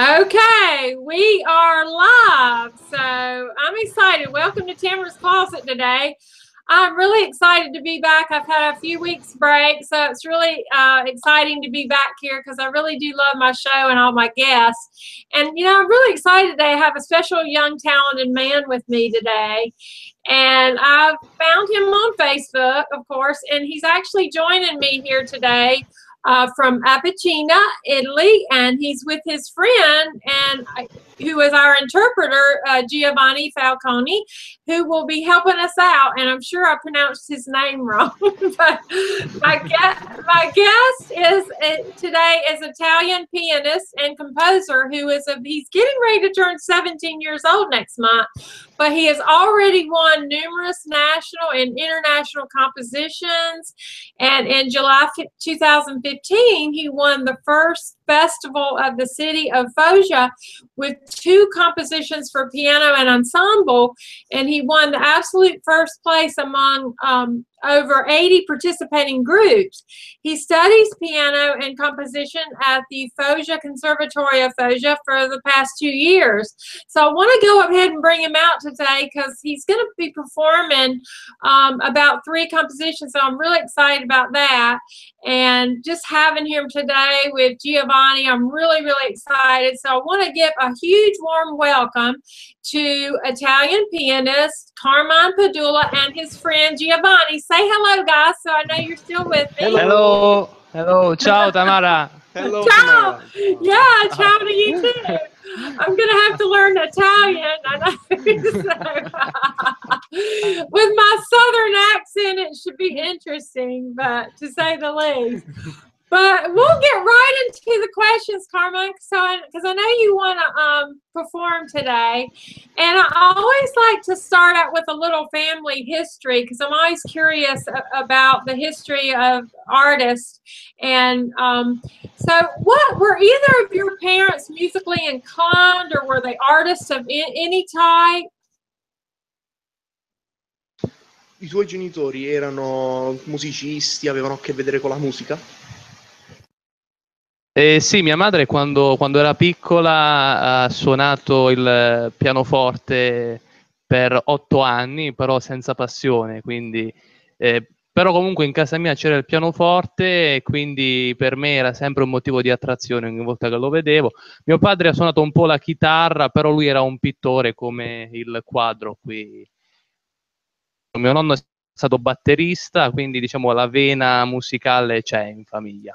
Okay, we are live, so I'm excited. Welcome to Tamarah's Closet today. I'm really excited to be back. I've had a few weeks break, so it's really exciting to be back here because I really do love my show and all my guests. And, you know, I'm really excited to have a special young talented man with me today. And I found him on Facebook, of course, and he's actually joining me here today from Apricena, Italy, and he's with his friend and who is our interpreter, Giovanni Falconi, who will be helping us out. And I'm sure I pronounced his name wrong, but my guest is today is Italian pianist and composer who is he's getting ready to turn 17 years old next month, but he has already won numerous national and international compositions. And in July 2015, he won the first festival of the City of Foggia with 2 compositions for piano and ensemble, and he won the absolute first place among over 80 participating groups. He studies piano and composition at the Foggia Conservatory of Foggia for the past 2 years. So I want to go ahead and bring him out today because he's going to be performing about 3 compositions, so I'm really excited about that. And just having him today with Giovanni, I'm really, really excited. So I want to give a huge warm welcome to Italian pianist Carmine Padula and his friend Giovanni. Say hello, guys, so I know you're still with me. Hello. Hello. Ciao, Tamarah. Hello, ciao. Yeah, ciao to you too. I'm going to have to learn Italian. I know. With my southern accent, it should be interesting, but to say the least. But we'll get right into the questions, Carmine, because I know you want to perform today. And I always like to start out with a little family history because I'm always curious about the history of artists. And so what were either of your parents musically inclined, or were they artists of any type? I tuoi genitori erano musicisti, avevano a che vedere con la musica? Sì, mia madre quando era piccola ha suonato il pianoforte per 8 anni, però senza passione, quindi, però comunque in casa mia c'era il pianoforte e quindi per me era sempre un motivo di attrazione ogni volta che lo vedevo. Mio padre ha suonato un po' la chitarra, però lui era un pittore come il quadro qui. Mio nonno è stato batterista, quindi diciamo la vena musicale c'è in famiglia.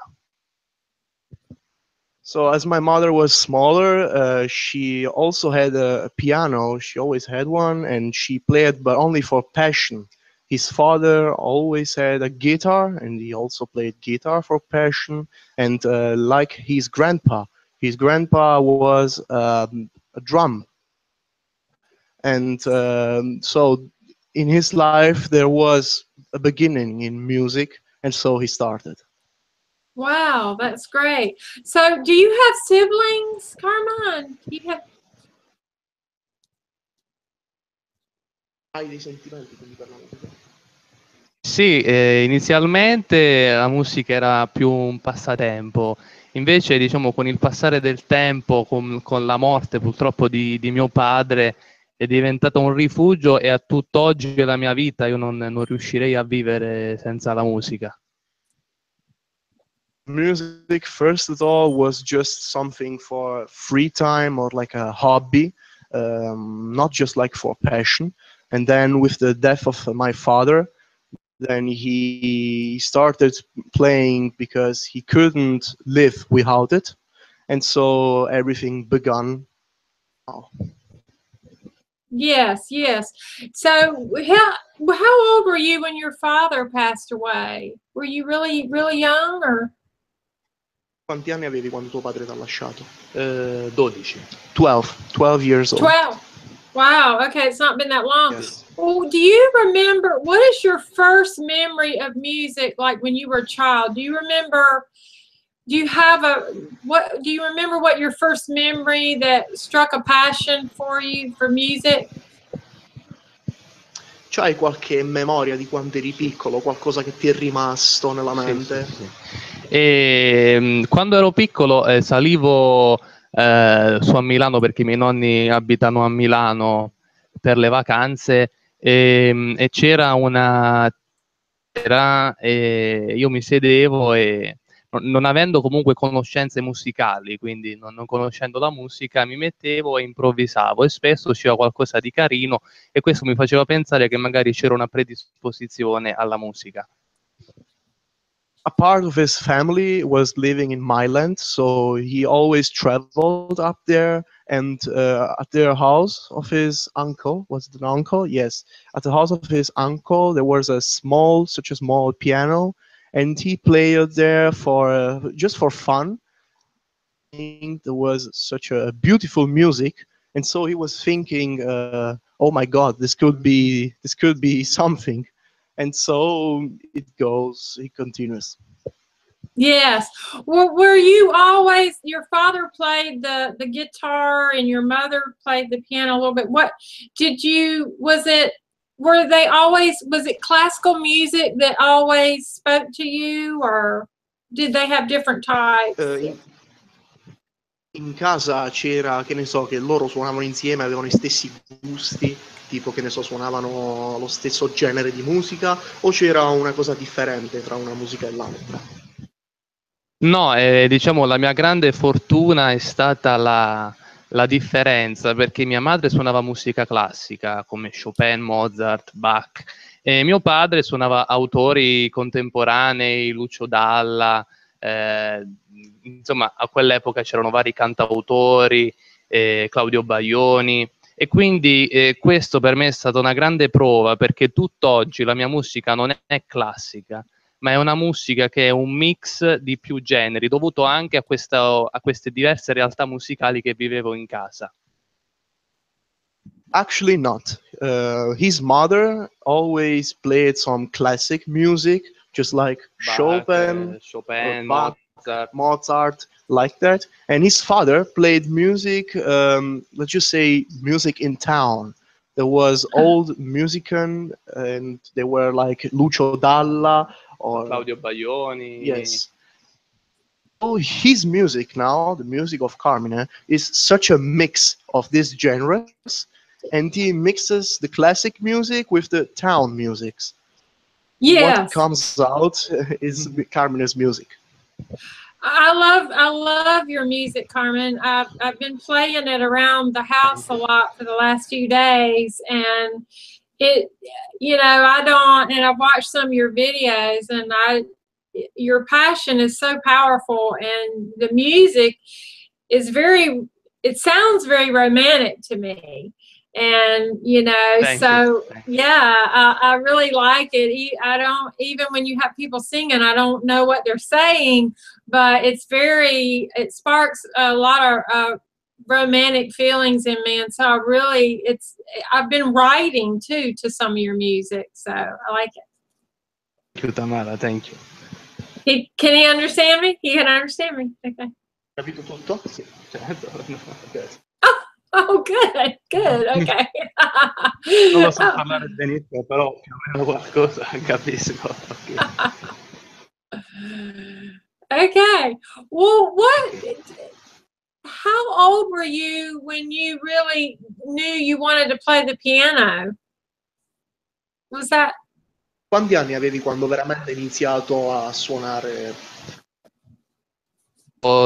So as my mother was smaller, she also had a piano. She always had one, and she played, but only for passion. His father always had a guitar, and he also played guitar for passion. And like his grandpa was a drum. And so in his life, there was a beginning in music, and so he started. Wow, that's great. So do you have siblings, Carmine? Do you have... Hai dei sentimenti quindi per la musica? Sì, inizialmente la musica era più un passatempo, invece diciamo con il passare del tempo, con la morte purtroppo di mio padre, è diventato un rifugio e a tutt'oggi della mia vita io non riuscirei a vivere senza la musica. Music, first of all, was just something for free time or like a hobby, not just like for passion. And then with the death of my father, then he started playing because he couldn't live without it. And so everything began. Oh. Yes, yes. So how old were you when your father passed away? Were you really, really young, or? Quanti anni avevi quando tuo padre ti ha lasciato? 12. 12 years old. 12. Wow, okay, it's not been that long. Yes. Well, do you remember, what is your first memory of music like when you were a child? Do you remember, do you remember what your first memory that struck a passion for you for music? C'hai qualche memoria di quando eri piccolo, qualcosa che ti è rimasto nella mente? Sì. E, quando ero piccolo salivo su a Milano perché i miei nonni abitano a Milano per le vacanze e c'era una e io mi sedevo e non avendo comunque conoscenze musicali, quindi non conoscendo la musica, mi mettevo e improvvisavo e spesso usciva qualcosa di carino e questo mi faceva pensare che magari c'era una predisposizione alla musica. A part of his family was living in Milan, so he always traveled up there. And at the house of his uncle, was it an uncle? Yes, at the house of his uncle, there was such a small piano, and he played there for just for fun. There was such a beautiful music, and so he was thinking, "Oh my God, this could be something." And so it goes. He continues. Yes. Were you always, your father played the guitar and your mother played the piano a little bit? What did you, was it classical music that always spoke to you, or did they have different types? In casa c'era, che ne so, che loro suonavano insieme, avevano i stessi gusti, tipo che ne so, suonavano lo stesso genere di musica, o c'era una cosa differente tra una musica e l'altra? No, diciamo la mia grande fortuna è stata la differenza, perché mia madre suonava musica classica come Chopin, Mozart, Bach, e mio padre suonava autori contemporanei, Lucio Dalla, insomma a quell'epoca c'erano vari cantautori, Claudio Baglioni, e quindi questo per me è stata una grande prova, perché tutt'oggi la mia musica non è classica, ma è una musica che è un mix di più generi, dovuto anche a queste diverse realtà musicali che vivevo in casa. Actually not. His mother always played some classic music, just like Bach, Chopin, Chopin, Bach, Mozart. Mozart, like that. And his father played music, let's just say music in town. There was old musician, and they were like Lucio Dalla or Claudio Baglioni. yes. So his music now, the music of Carmine, is such a mix of these genres, and he mixes the classic music with the town musics. Yes. What comes out is Carmine's music. I love your music, Carmen. I've been playing it around the house a lot for the last few days, and it, I've watched some of your videos, and your passion is so powerful, and the music is it sounds very romantic to me. And Thank you. yeah, I really like it. I don't, even when you have people singing, I don't know what they're saying, but it sparks a lot of romantic feelings in me. And so I've been writing too to some of your music, so I like it. Thank you, Tamarah, thank you. Can he understand me? He can understand me. Okay. Capito tutto? Sì, certo. Oh, good, okay. Non lo so parlare benissimo, però più o meno qualcosa capisco. Okay. Well, how old were you when you really knew you wanted to play the piano? Was that? Quanti anni avevi quando veramente hai iniziato a suonare?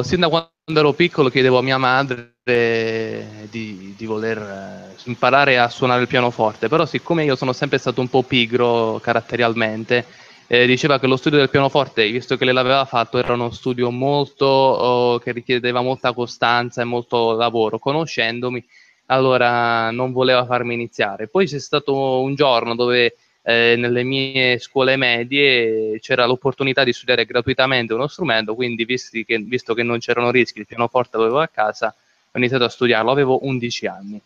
Sin da quando ero piccolo chiedevo a mia madre di voler imparare a suonare il pianoforte, però siccome io sono sempre stato un po' pigro caratterialmente, diceva che lo studio del pianoforte, visto che lei l'aveva fatto, era uno studio molto che richiedeva molta costanza e molto lavoro. Conoscendomi, allora non voleva farmi iniziare. Poi c'è stato un giorno dove nelle mie scuole medie c'era l'opportunità di studiare gratuitamente uno strumento, quindi visto che non c'erano rischi, il pianoforte l'avevo a casa, ho iniziato a studiarlo, avevo 11 anni.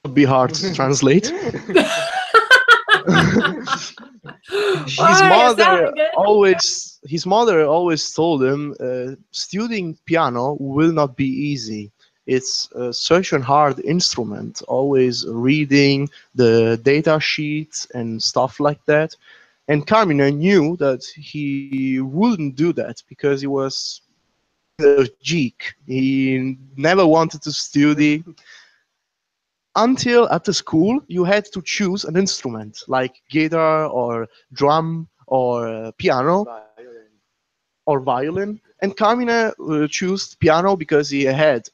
Would be hard to translate. His mother always told him, studying piano will not be easy. It's such a hard instrument, always reading the data sheets and stuff like that. And Carmine knew that he wouldn't do that because he was a geek. He never wanted to study. Until at the school, you had to choose an instrument like guitar or drum or piano or violin. And Carmine chose piano because he had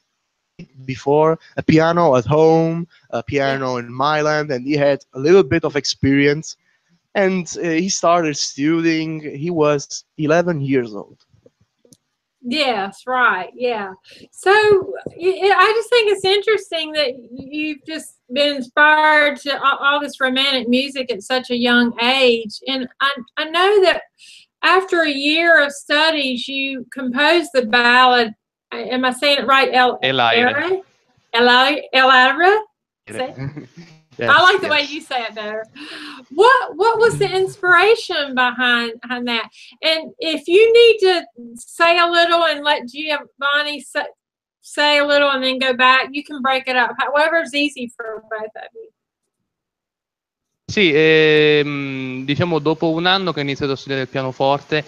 before a piano at home, a piano in Milan, and he had a little bit of experience. And he started studying. He was 11 years old. Yes, right. Yeah. So I just think it's interesting that you've just been inspired to all this romantic music at such a young age. And I know that after a year of studies, you composed the ballad. Am I saying it right? Aire. El Aire? Yes, I like the yes. way you say it better. What was the inspiration behind that? And if you need to say a little and let Giovanni say a little and then go back, you can break it up. Whatever's easy for both of you. Sì, diciamo dopo un anno che ho iniziato a studiare il pianoforte,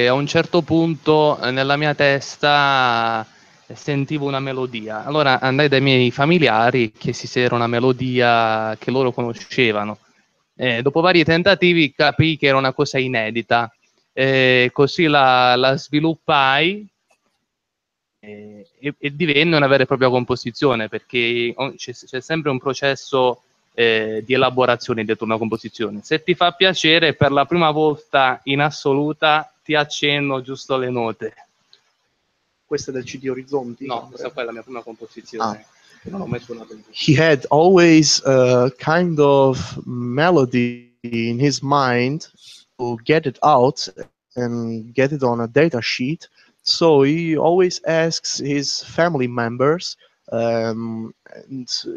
a un certo punto nella mia testa sentivo una melodia. Allora andai dai miei familiari e chiesi se era una melodia che loro conoscevano. Dopo vari tentativi capii che era una cosa inedita, così la sviluppai e divenne una vera e propria composizione, perché c'è sempre un processo di elaborazione dietro una composizione. Se ti fa piacere, per la prima volta in assoluta ti accenno giusto le note. Questa è del CD Orizzonti? No, questa qua è la mia prima composizione. Non ho mai suonato in He had always a kind of melody in his mind to get it out and get it on a data sheet. So he always asks his family members, and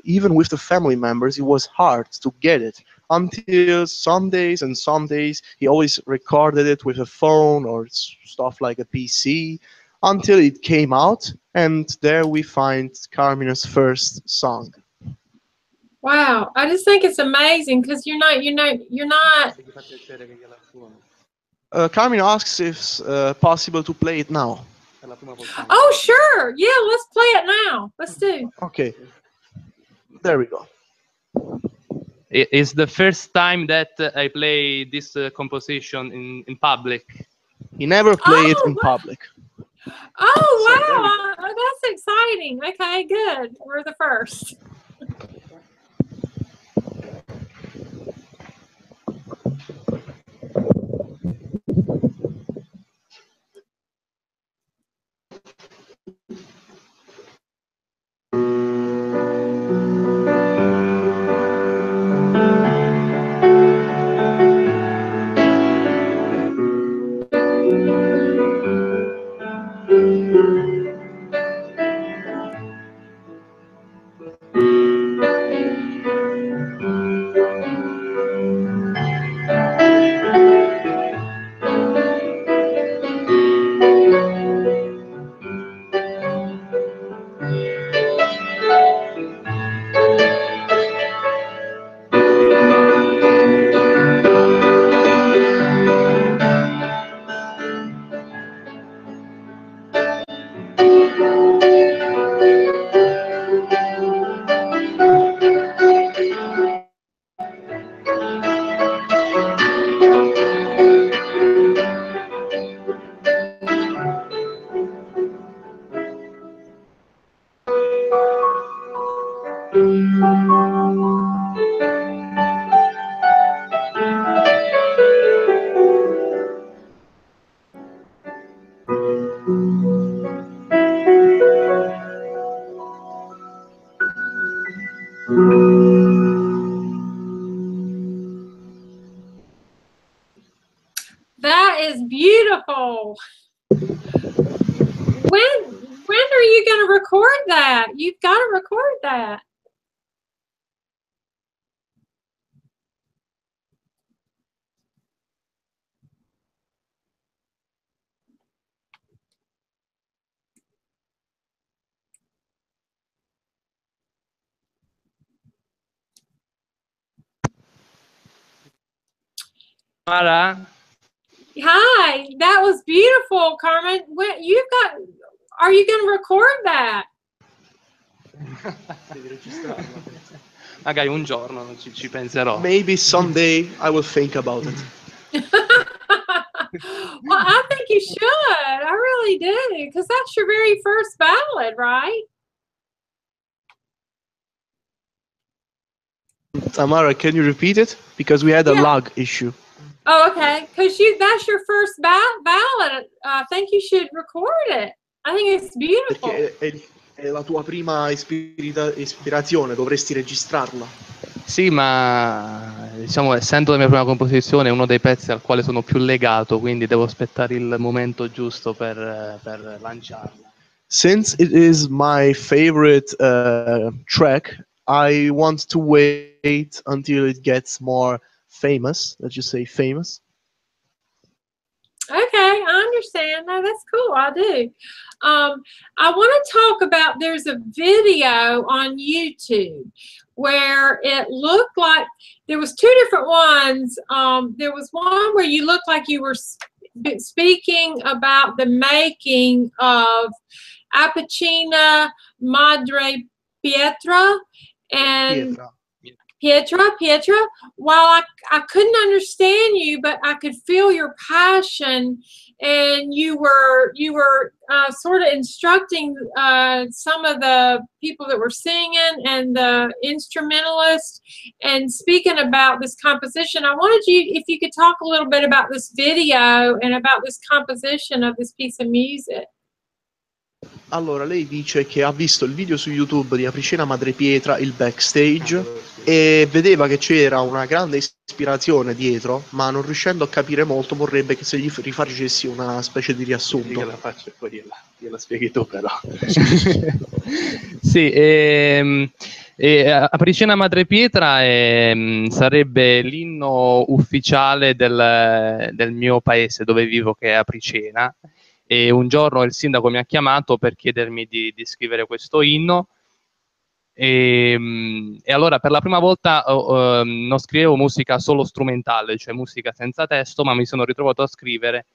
even with the family members, it was hard to get it. Until some days and some days, he always recorded it with a phone or stuff like a PC until it came out, and there we find Carmine's first song. Wow, I just think it's amazing because you're not. Carmine asks if it's possible to play it now. Oh, sure. Yeah, let's play it now. Let's do. Okay, there we go. It's the first time that I play this composition in public. He never played it in wow. public. Oh, wow. That's exciting. Okay, good. We're the first. That is beautiful. When are you going to record that? You've got to record that. Tamarah, Hi, that was beautiful, Carmen. Are you going to record that? Magari un giorno ci penserò. Maybe someday I will think about it. Well, I think you should. I really do, because that's your very first ballad, right? Tamarah, can you repeat it? Because we had a lag issue. Oh, okay. Because that's your first ballad. I think you should record it. I think it's beautiful. Perché è la tua prima ispirazione, dovresti registrarla. Sì, ma diciamo, essendo la mia prima composizione, è uno dei pezzi al quale sono più legato, quindi devo aspettare il momento giusto per lanciarla. Since it is my favorite track, I want to wait until it gets more famous. Let's just say famous. Okay, I understand. No, that's cool. I do. I want to talk about, there's a video on YouTube where it looked like there was two different ones. There was one where you looked like you were speaking about the making of Apricena Madre Pietra and Pietra. While I couldn't understand you, but I could feel your passion, and you were sort of instructing some of the people that were singing and the instrumentalists, and speaking about this composition. I wanted you, if you could talk a little bit about this video and about this composition of this piece of music. Allora, lei dice che ha visto il video su YouTube di Apricena Madrepietra, il backstage, e vedeva che c'era una grande ispirazione dietro, ma non riuscendo a capire molto vorrebbe che se gli rifacessi una specie di riassunto. Io la faccio e poi gliela spieghi tu però. Sì, Apricena Madrepietra sarebbe l'inno ufficiale del mio paese dove vivo, che è Apricena. E un giorno il sindaco mi ha chiamato per chiedermi di scrivere questo inno, e allora per la prima volta non scrivevo musica solo strumentale, cioè musica senza testo, ma mi sono ritrovato a scrivere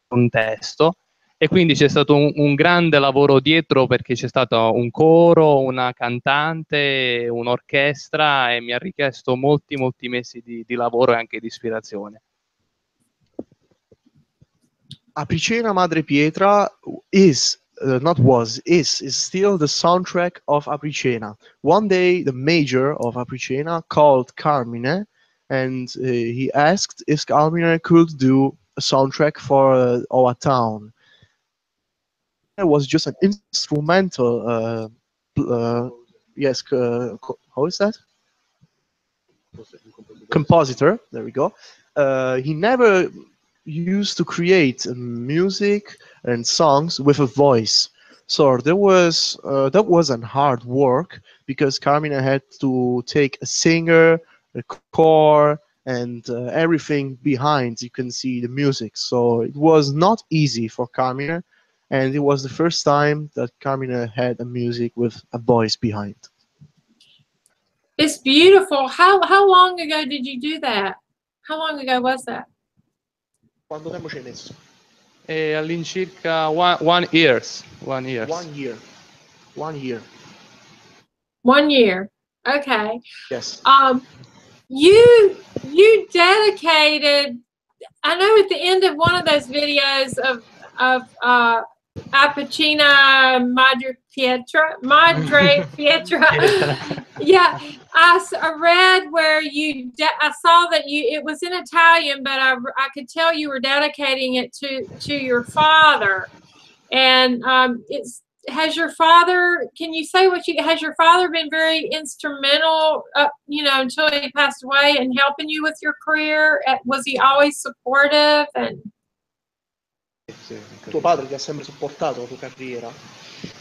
un testo, e quindi c'è stato un grande lavoro dietro, perché c'è stato un coro, una cantante, un'orchestra, e mi ha richiesto molti mesi di lavoro e anche di ispirazione. Apricena Madrepietra is still the soundtrack of Apricena. One day, the mayor of Apricena called Carmine, and he asked if Carmine could do a soundtrack for our town. It was just an instrumental. Yes, how is that? Compositor. There we go. He never used to create music and songs with a voice, so that was hard work, because Carmine had to take a singer, a core, and everything behind. You can see the music, so it was not easy for Carmine, and it was the first time that Carmine had a music with a voice behind. It's beautiful. How long ago did you do that? How long ago was that? Quanto tempo ci hai messo? All'incirca 1 year. 1 year. 1 year. 1 year. Okay. Yes. You dedicated, I know at the end of one of those videos of Apricena Madre Pietra. Yeah, I read where I saw that it was in Italian, but I could tell you were dedicating it to your father. And has your father, can you say has your father been very instrumental, until he passed away, and helping you with your career? Was he always supportive? And Tuo padre ti ha sempre supportato la tua carriera?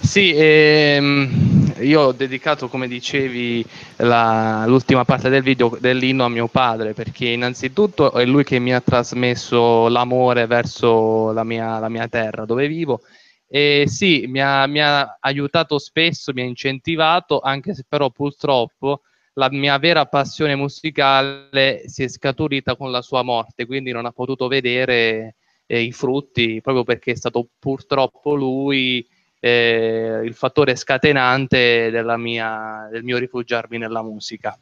Sì, io ho dedicato, come dicevi, l'ultima parte del video, dell'inno, a mio padre, perché innanzitutto è lui che mi ha trasmesso l'amore verso la mia terra dove vivo, e sì, mi ha aiutato spesso, mi ha incentivato, anche se però purtroppo la mia vera passione musicale si è scaturita con la sua morte, quindi non ha potuto vedere i frutti, proprio perché è stato purtroppo lui il fattore scatenante del mio rifugiarmi nella musica.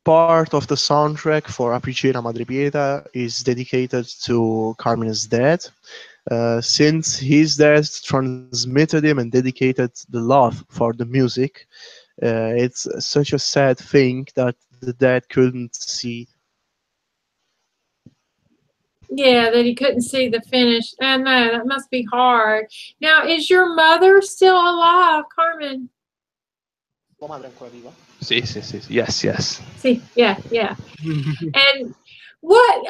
Part of the soundtrack for Apricena Madre Pieta is dedicated to Carmine's dad. Since his dad transmitted him and dedicated the love for the music, it's such a sad thing that the dad couldn't see. Yeah, that he couldn't see the finish. I know, that must be hard. Now, is your mother still alive, Carmen? Tua madre è ancora viva? Sì, yes, yes. See, yeah. And what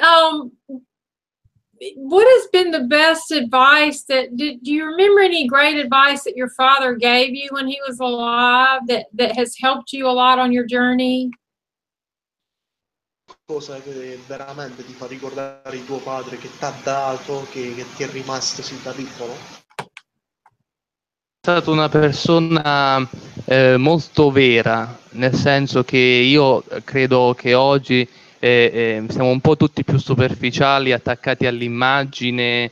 has been the best advice do you remember any great advice that your father gave you when he was alive that has helped you a lot on your journey? Cosa che veramente ti fa ricordare di tuo padre, che ti ha dato, che ti è rimasto sin da piccolo? È stata una persona molto vera, nel senso che io credo che oggi siamo un po' tutti più superficiali, attaccati all'immagine,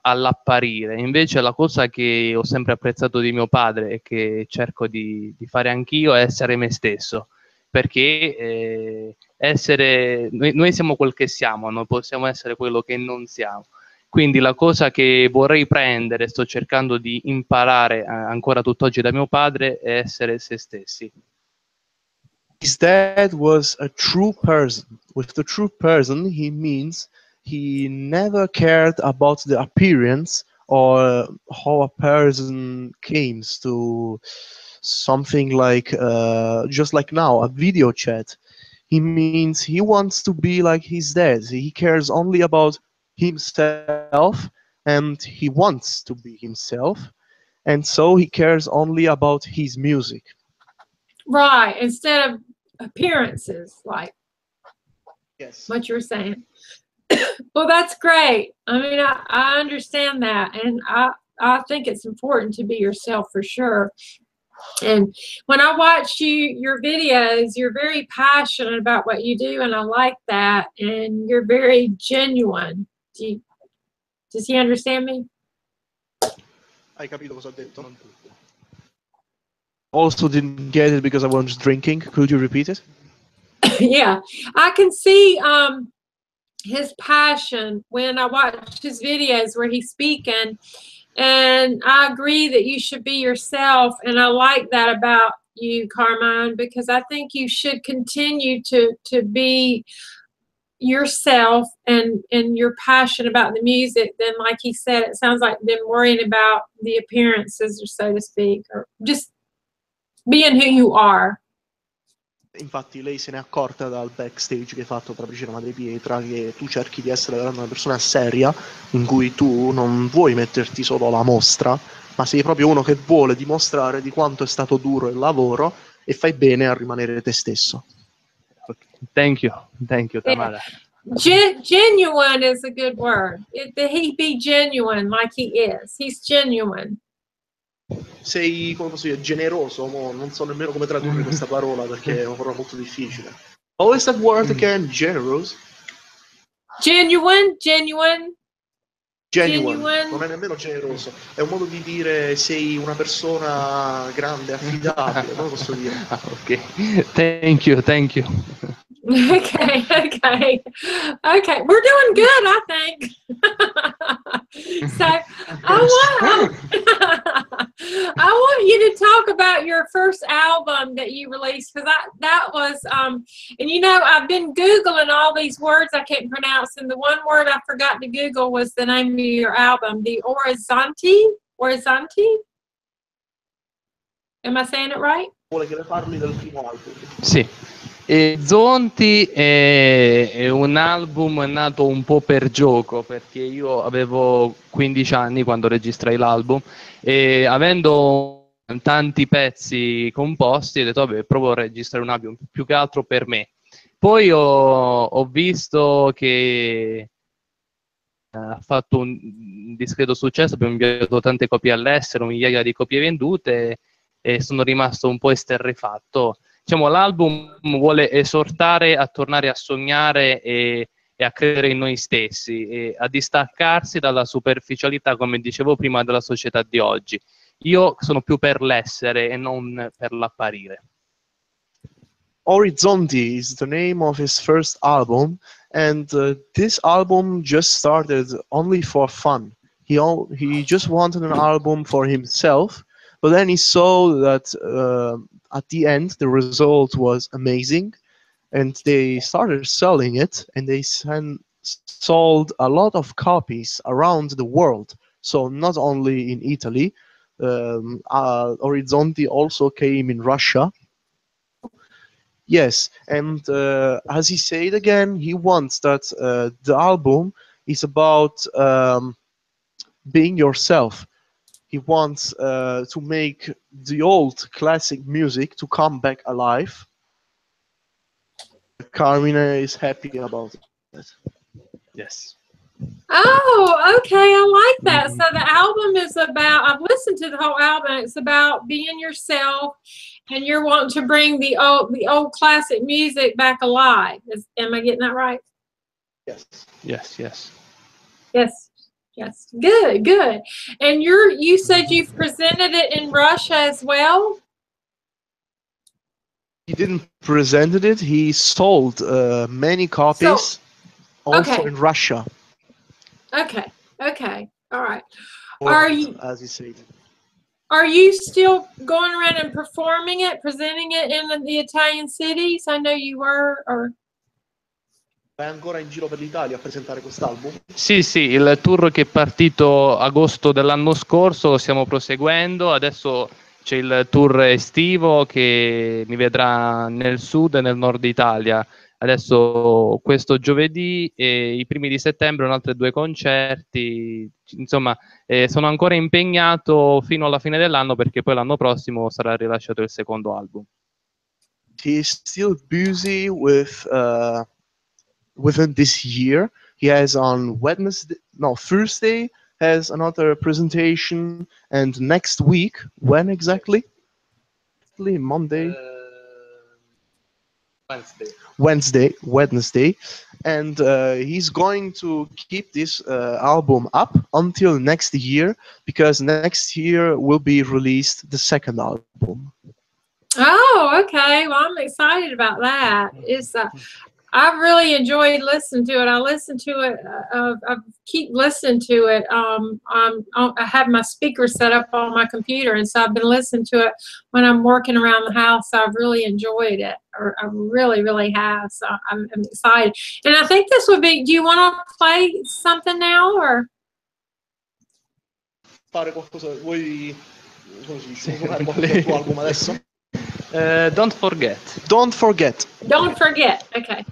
all'apparire. Invece la cosa che ho sempre apprezzato di mio padre e che cerco di fare anch'io è essere me stesso, perché noi siamo quel che siamo, non possiamo essere quello che non siamo. Quindi la cosa che vorrei prendere, sto cercando di imparare ancora tutt'oggi da mio padre, è essere se stessi. His dad was a true person. With the true person, he means he never cared about the appearance or how a person comes to something like, just like now, a video chat. He means he wants to be like his dad. He cares only about himself and he wants to be himself. And so he cares only about his music. Right, instead of appearances, like Yes. what you're saying. Well, that's great. I mean, I understand that, and I think it's important to be yourself for sure. And when I watch your videos, you're very passionate about what you do, and I like that. And you're very genuine. Does he understand me? Hai capito cosa ho detto? Non tutto. Also didn't get it because I was drinking. Could you repeat it? Yeah, I can see his passion when I watch his videos where he's speaking, and I agree that you should be yourself, and I like that about you, Carmine, because I think you should continue to be yourself and your passion about the music. Then, like he said, it sounds like them worrying about the appearances, or so to speak, or just being who you are. Infatti lei se n'è accorta dal backstage che hai fatto tra Apricena Madre Pietra che tu cerchi di essere veramente una persona seria, in cui tu non vuoi metterti solo alla mostra, ma sei proprio uno che vuole dimostrare di quanto è stato duro il lavoro e fai bene a rimanere te stesso. Thank you, Tamarah. Genuine is a good word. That he be genuine like he is. He's genuine. Sei, come posso dire, generoso, non so nemmeno come tradurre questa parola perché è una parola molto difficile. What is that word again? Generous? Genuine. Non è nemmeno generoso, è un modo di dire sei una persona grande, affidabile, come posso dire? Ok, thank you. Okay. We're doing good, I think. So I want you to talk about your first album that you released, because that was and you know, I've been Googling all these words I can't pronounce, and the one word I forgot to Google was the name of your album, the Orizzonti. Am I saying it right? Vuole che le parli del primo album. Sì. Zonti è un album nato un po' per gioco, perché io avevo 15 anni quando registrai l'album e avendo tanti pezzi composti ho detto vabbè, provo a registrare un album più che altro per me. Poi ho visto che ha fatto un discreto successo, abbiamo inviato tante copie all'estero, migliaia di copie vendute e sono rimasto un po' esterrefatto. Diciamo, l'album vuole esortare a tornare a sognare e a credere in noi stessi, e a distaccarsi dalla superficialità, come dicevo prima, della società di oggi. Io sono più per l'essere e non per l'apparire. Orizzonti is the name of his first album, and this album just started only for fun. He just wanted an album for himself, but then he saw that at the end the result was amazing, and they started selling it, and they sold a lot of copies around the world. So not only in Italy, Orizzonti also came in Russia. Yes, and as he said again, he wants that the album is about being yourself. He wants to make the old classic music to come back alive. Carmine is happy about it. Yes. Oh, okay. I like that. So the album is about, I've listened to the whole album. It's about being yourself, and you're wanting to bring the old classic music back alive. Am I getting that right? Yes. Yes, yes. Yes. Yes. Good, good. And you said you've presented it in Russia as well? He didn't present it. He sold many copies also in Russia. Okay. Okay. All right. As he said. Are you still going around and performing it, presenting it in the Italian cities? I know you were. Or Vai ancora in giro per l'Italia a presentare quest'album? Sì, sì, il tour che è partito agosto dell'anno scorso lo stiamo proseguendo. Adesso c'è il tour estivo che mi vedrà nel sud e nel nord Italia. Adesso questo giovedì e i primi di settembre un altro 2 concerti. Insomma, sono ancora impegnato fino alla fine dell'anno, perché poi l'anno prossimo sarà rilasciato il secondo album. He is still busy with within this year. He has on Thursday has another presentation, and next week, when exactly? Monday? Wednesday, and he's going to keep this album up until next year, because next year will be released the second album. oh, okay. Well, I'm excited about that. I've really enjoyed listening to it. I listen to it. I keep listening to it. I have my speaker set up on my computer, and so I've been listening to it when I'm working around the house. So I've really enjoyed it, or I really, really have. So I'm excited. And I think this would be. Do you want to play something now, or? Fare qualcosa. Vuoi suonare qualcosa del tuo album adesso? Don't forget. Don't forget. Don't forget. Okay.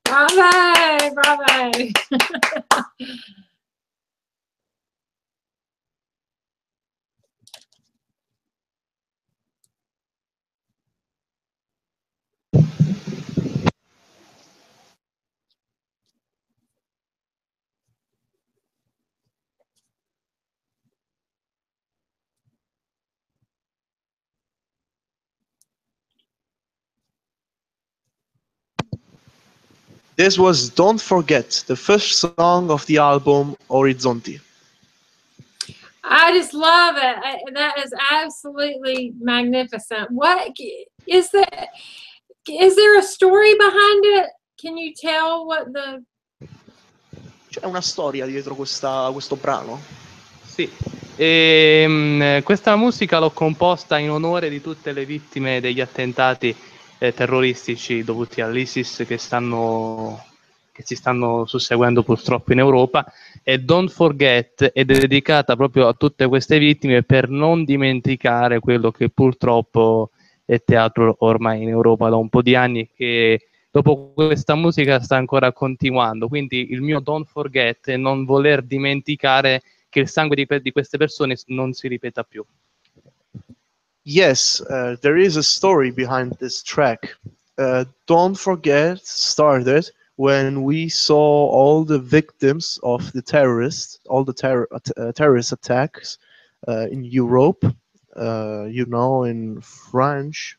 Bravo, bravo. This was Don't Forget, the first song of the album Orizzonti. I just love it. That is absolutely magnificent. What is that? Is there a story behind it? Can you tell what the... C'è una storia dietro questo brano? Sì, questa musica l'ho composta in onore di tutte le vittime degli attentati terroristici dovuti all'ISIS che si stanno susseguendo purtroppo in Europa, e Don't Forget è dedicata proprio a tutte queste vittime per non dimenticare quello che purtroppo è teatro ormai in Europa da un po' di anni, che dopo questa musica sta ancora continuando. Quindi il mio Don't Forget è non voler dimenticare che il sangue di queste persone non si ripeta più. Yes, there is a story behind this track. Don't Forget started when we saw all the victims of the terrorists, all the terrorist attacks in Europe, in French,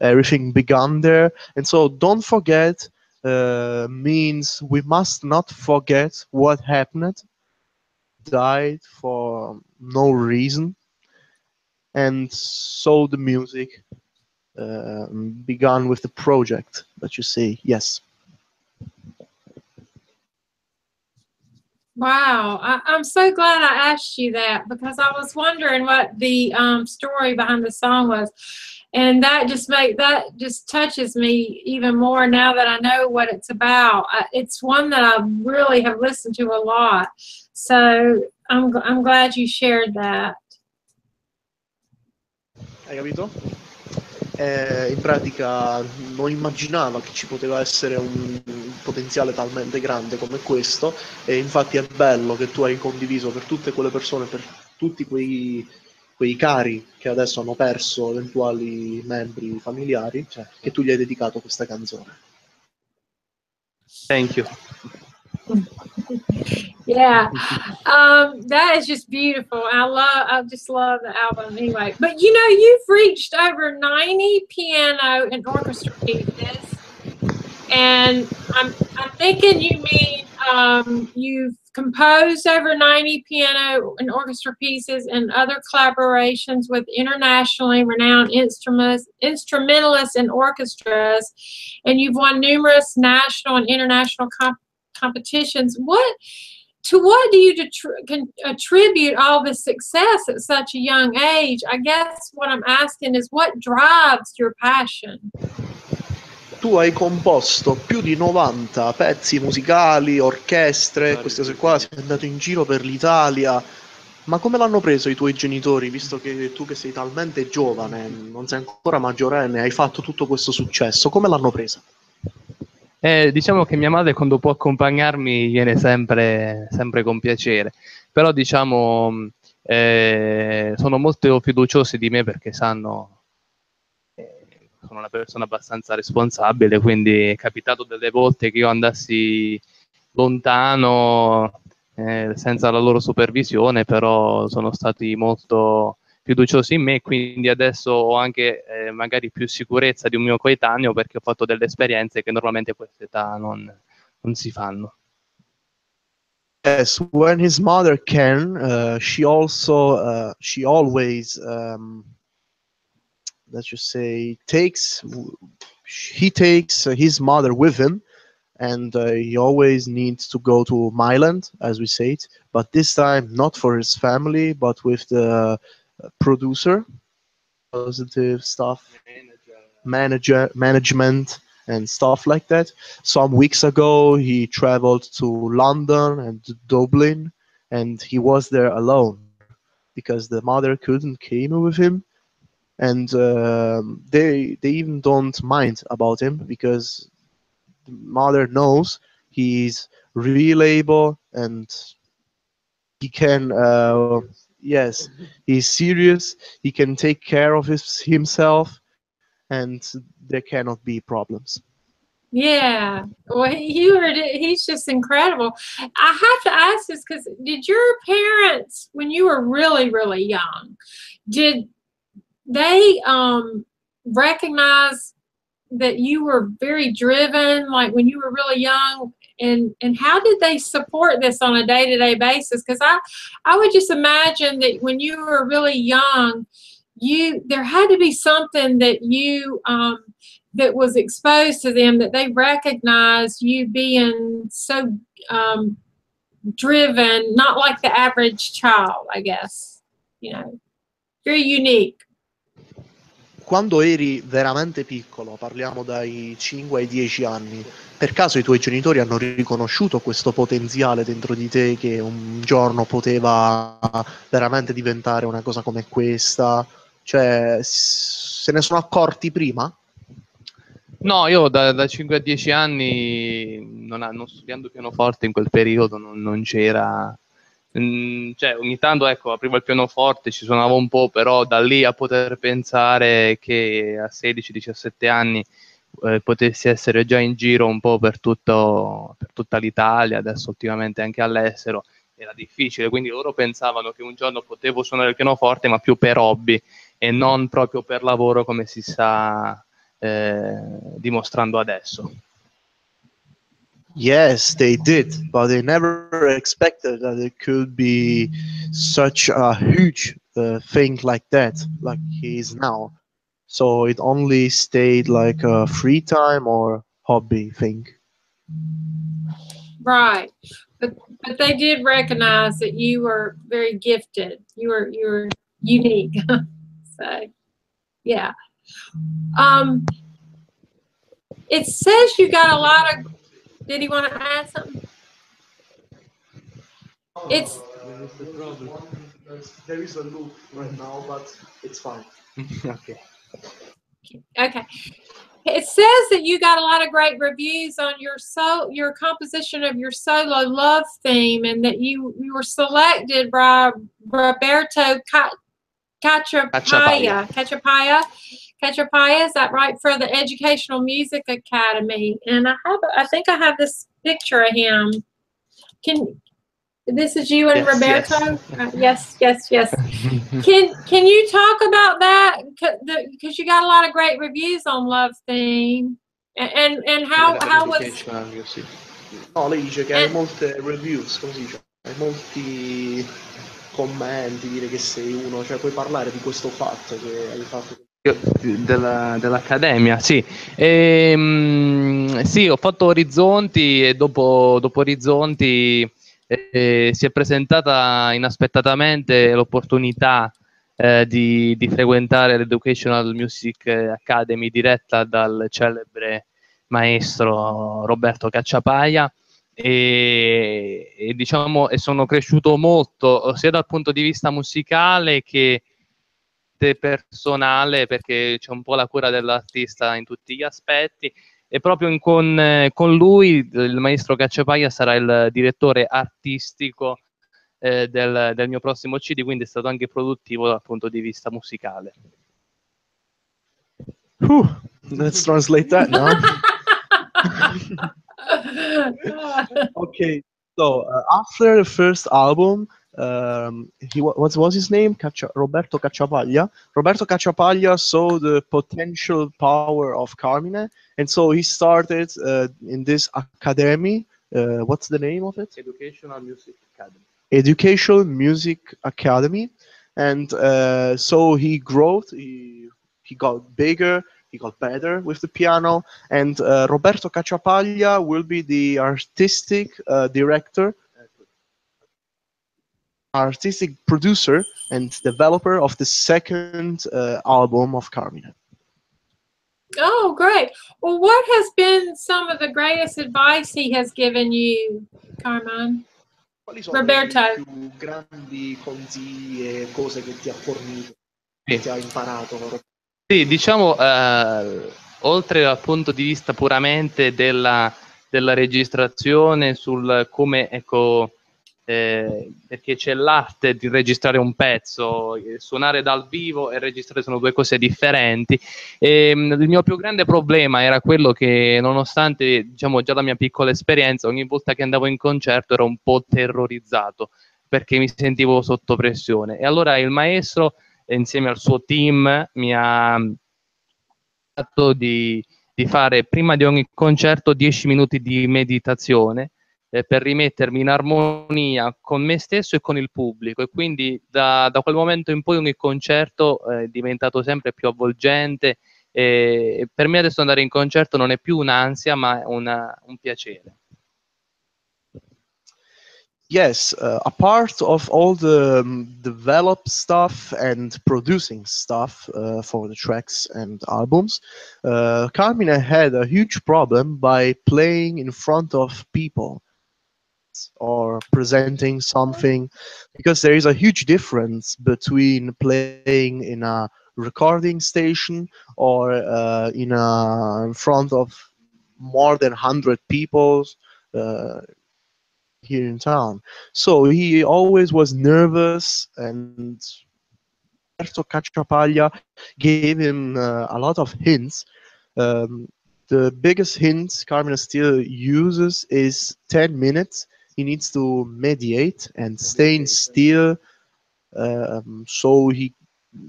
everything began there. And so Don't Forget means we must not forget what happened, died for no reason. And so the music began with the project that you see. Yes. Wow, I'm so glad I asked you that, because I was wondering what the story behind the song was, and that just touches me even more now that I know what it's about. It's one that I really have listened to a lot, so I'm glad you shared that. Hai capito? In pratica non immaginava che ci poteva essere un potenziale talmente grande come questo, e infatti è bello che tu hai condiviso per tutte quelle persone, per tutti quei cari che adesso hanno perso eventuali membri familiari, cioè, che tu gli hai dedicato questa canzone. Thank you. Yeah, that is just beautiful. I just love the album anyway. But you know, you've reached over 90 piano and orchestra pieces, and I'm thinking you mean you've composed over 90 piano and orchestra pieces and other collaborations with internationally renowned instrumentalists and orchestras, and you've won numerous national and international competitions. To what do you attribute all this success at such a young age? I guess what I'm asking is, what drives your passion? Tu hai composto più di 90 pezzi musicali, orchestre, queste cose qua, sei andato in giro per l'Italia, ma come l'hanno preso i tuoi genitori, visto che tu, che sei talmente giovane, non sei ancora maggiorenne, hai fatto tutto questo successo, come l'hanno presa? Diciamo che mia madre, quando può accompagnarmi, viene sempre con piacere, però diciamo sono molto fiduciosi di me, perché sanno che sono una persona abbastanza responsabile, quindi è capitato delle volte che io andassi lontano senza la loro supervisione, però sono stati molto fiducioso in me, quindi adesso ho anche magari più sicurezza di un mio coetaneo perché ho fatto delle esperienze che normalmente a questa età non si fanno. Yes, when his mother can, she always, let's just say, he takes his mother with him, and he always needs to go to Milan, as we say it, but this time not for his family, but with the producer, positive stuff, management, and stuff like that. Some weeks ago, he traveled to London and Dublin, and he was there alone because the mother couldn't came with him, and they even don't mind about him because the mother knows he's really able and he can. Yes, he's serious. He can take care of himself, and there cannot be problems. Yeah, well, he's just incredible. I have to ask this because did your parents, when you were really, really young, did they recognize that you were very driven, like when you were really young, and how did they support this on a day-to-day basis? Because I would just imagine that when you were really young, there had to be something that you that was exposed to them, that they recognized you being so driven, not like the average child, I guess, you know, very unique. Quando eri veramente piccolo, parliamo dai 5 ai 10 anni, per caso i tuoi genitori hanno riconosciuto questo potenziale dentro di te che un giorno poteva veramente diventare una cosa come questa? Cioè, se ne sono accorti prima? No, io da 5 a 10 anni, non studiando pianoforte in quel periodo, non c'era... cioè, ogni tanto, ecco, aprivo il pianoforte, ci suonavo un po', però da lì a poter pensare che a 16-17 anni potessi essere già in giro un po' per tutta l'Italia, adesso ultimamente anche all'estero, era difficile. Quindi loro pensavano che un giorno potevo suonare il pianoforte, ma più per hobby e non proprio per lavoro, come si sta dimostrando adesso. Yes, they did, but they never expected that it could be such a huge thing like that, like he is now. So it only stayed like a free time or hobby thing. Right, but they did recognize that you were very gifted. You were unique. So, yeah. It says you got a lot of. Did he want to add something? It's. There is a loop right now, but it's fine. Okay. Okay. It says that you got a lot of great reviews on your composition of your solo love theme, and that you were selected by Roberto Cacciapaya, is that right, for the Educational Music Academy? And I think I have this picture of him. This is you and Yes, Roberto? yes. Yes. Can you talk about that? Because you got a lot of great reviews on Love Theme. And how was... No, lei dice che hai molte reviews, come si dice? Hai molti commenti, dire che sei uno, cioè puoi parlare di questo fatto che hai fatto. Dell'Accademia, sì. Sì, ho fatto Orizzonti e dopo Orizzonti si è presentata inaspettatamente l'opportunità di frequentare l'Educational Music Academy diretta dal celebre maestro Roberto Cacciapaya e diciamo sono cresciuto molto sia dal punto di vista musicale che personale, perché c'è un po' la cura dell'artista in tutti gli aspetti, e proprio con lui il maestro Cacciapaya sarà il direttore artistico del mio prossimo CD, quindi è stato anche produttivo dal punto di vista musicale. Let's translate that now. Okay, so after the first album, What was his name? Roberto Cacciapaglia. Roberto Cacciapaglia saw the potential power of Carmine, and so he started in this academy. What's the name of it? Educational Music Academy. Educational Music Academy, and so he grew. He got bigger. He got better with the piano, and Roberto Cacciapaglia will be the artistic director, artistic producer, and developer of the second album of Carmine. Oh, great. Well, what has been some of the greatest advice he has given you, Carmine? Quali sono Roberto. i più grandi consigli e cose che ti ha fornito, che ti ha imparato? Sì, diciamo, oltre dal punto di vista puramente della registrazione, sul come, ecco, perché c'è l'arte di registrare un pezzo, suonare dal vivo e registrare sono due cose differenti. Il mio più grande problema era quello che, nonostante, diciamo, già la mia piccola esperienza, ogni volta che andavo in concerto ero un po' terrorizzato perché mi sentivo sotto pressione. E allora il maestro, insieme al suo team, mi ha dato di fare prima di ogni concerto 10 minuti di meditazione per rimettermi in armonia con me stesso e con il pubblico, e quindi da quel momento in poi ogni concerto è diventato sempre più avvolgente, e per me adesso andare in concerto non è più un'ansia ma un piacere. Yes, a part of all the develop stuff and producing stuff for the tracks and albums, Carmine had a huge problem by playing in front of people or presenting something, because there is a huge difference between playing in a recording station or in front of more than 100 people here in town. So he always was nervous, and Roberto Cacciapaglia gave him a lot of hints. The biggest hint Carmine still uses is 10 minutes. He needs to mediate and staying still, so he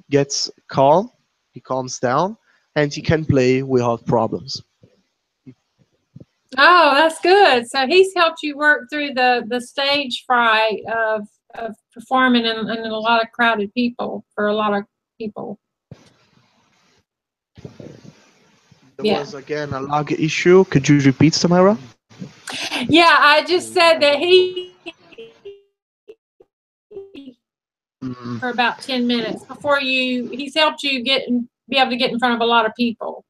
gets calm, he calms down, and he can play without problems. Oh, that's good. So he's helped you work through the stage fright of performing in a lot of crowded people, for a lot of people. There was again a lag issue. Could you repeat, Tamarah? Yeah, I just said that he for about 10 minutes before he's helped you be able to get in front of a lot of people.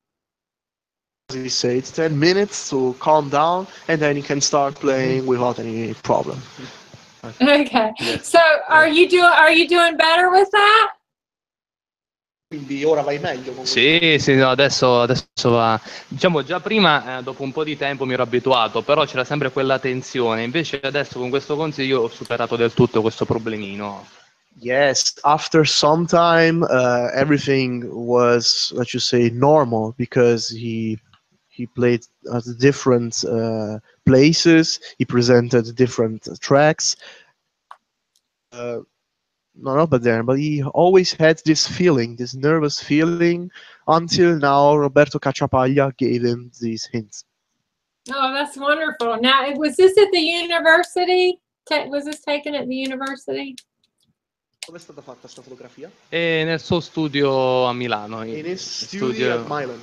He said 10 minutes to calm down, and then you can start playing without any problem. Okay. Yes. So are you doing better with that? Quindi ora vai meglio? Sì, no, adesso va. Diciamo, già prima, dopo un po' di tempo mi ero abituato, però c'era sempre quella tensione. Invece adesso con questo consiglio ho superato del tutto questo problemino. Yes, after some time, everything was, let's just say, normal, because he played at different places. He presented different tracks. But he always had this feeling, this nervous feeling, until now Roberto Cacciapaglia gave him these hints. Oh, that's wonderful. Now, was this at the university? Was this taken at the university? Dove è stata fatta questa fotografia? E nel suo studio a Milano. In his studio at Milan.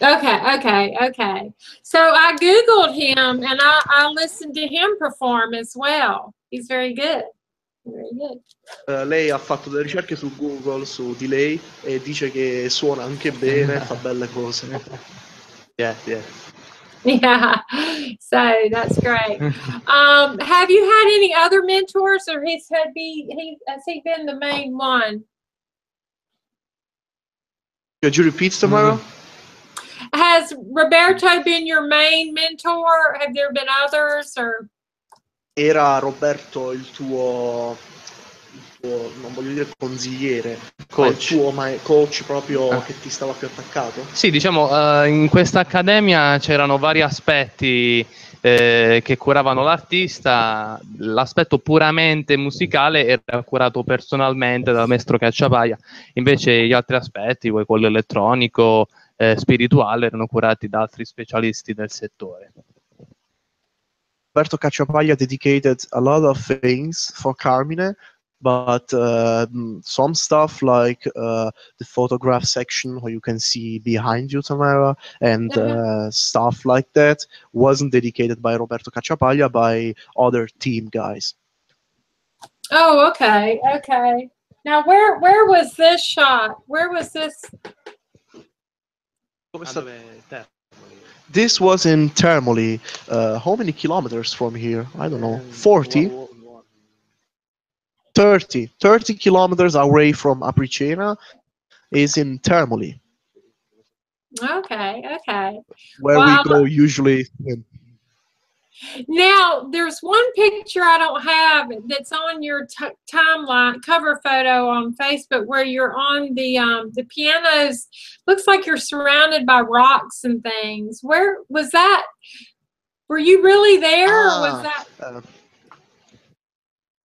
Okay. So I Googled him and I listened to him perform as well. He's very good. Very good. Lei ha fatto delle ricerche su Google su di lei e dice che suona anche bene, fa belle cose. Yeah. Yeah, so that's great. Have you had any other mentors, or has he been the main one? Could you repeat, Tamarah? Has Roberto been your main mentor? Have there been others, or? Era Roberto il tuo non voglio dire consigliere, Coach. ma il tuo coach proprio che ti stava più attaccato? Sì, diciamo, in questa accademia c'erano vari aspetti che curavano l'artista. L'aspetto puramente musicale era curato personalmente dal maestro Cacciapaia, invece gli altri aspetti, poi quello elettronico, spirituale, erano curati da altri specialisti del settore. Roberto Cacciapaglia dedicated a lot of things for Carmine, but some stuff like the photograph section where you can see behind you, Tamarah, and stuff like that wasn't dedicated by Roberto Cacciapaglia, by other team guys. Oh, okay, okay. Now, where was this shot? Where was this? This was in Termoli. How many kilometers from here? I don't know. 40? 30 kilometers away from Apricena is in Termoli, Okay, okay. where we go usually. Now, there's one picture I don't have that's on your timeline, cover photo on Facebook, where you're on the pianos. Looks like you're surrounded by rocks and things. Where was that? Were you really there, or was that?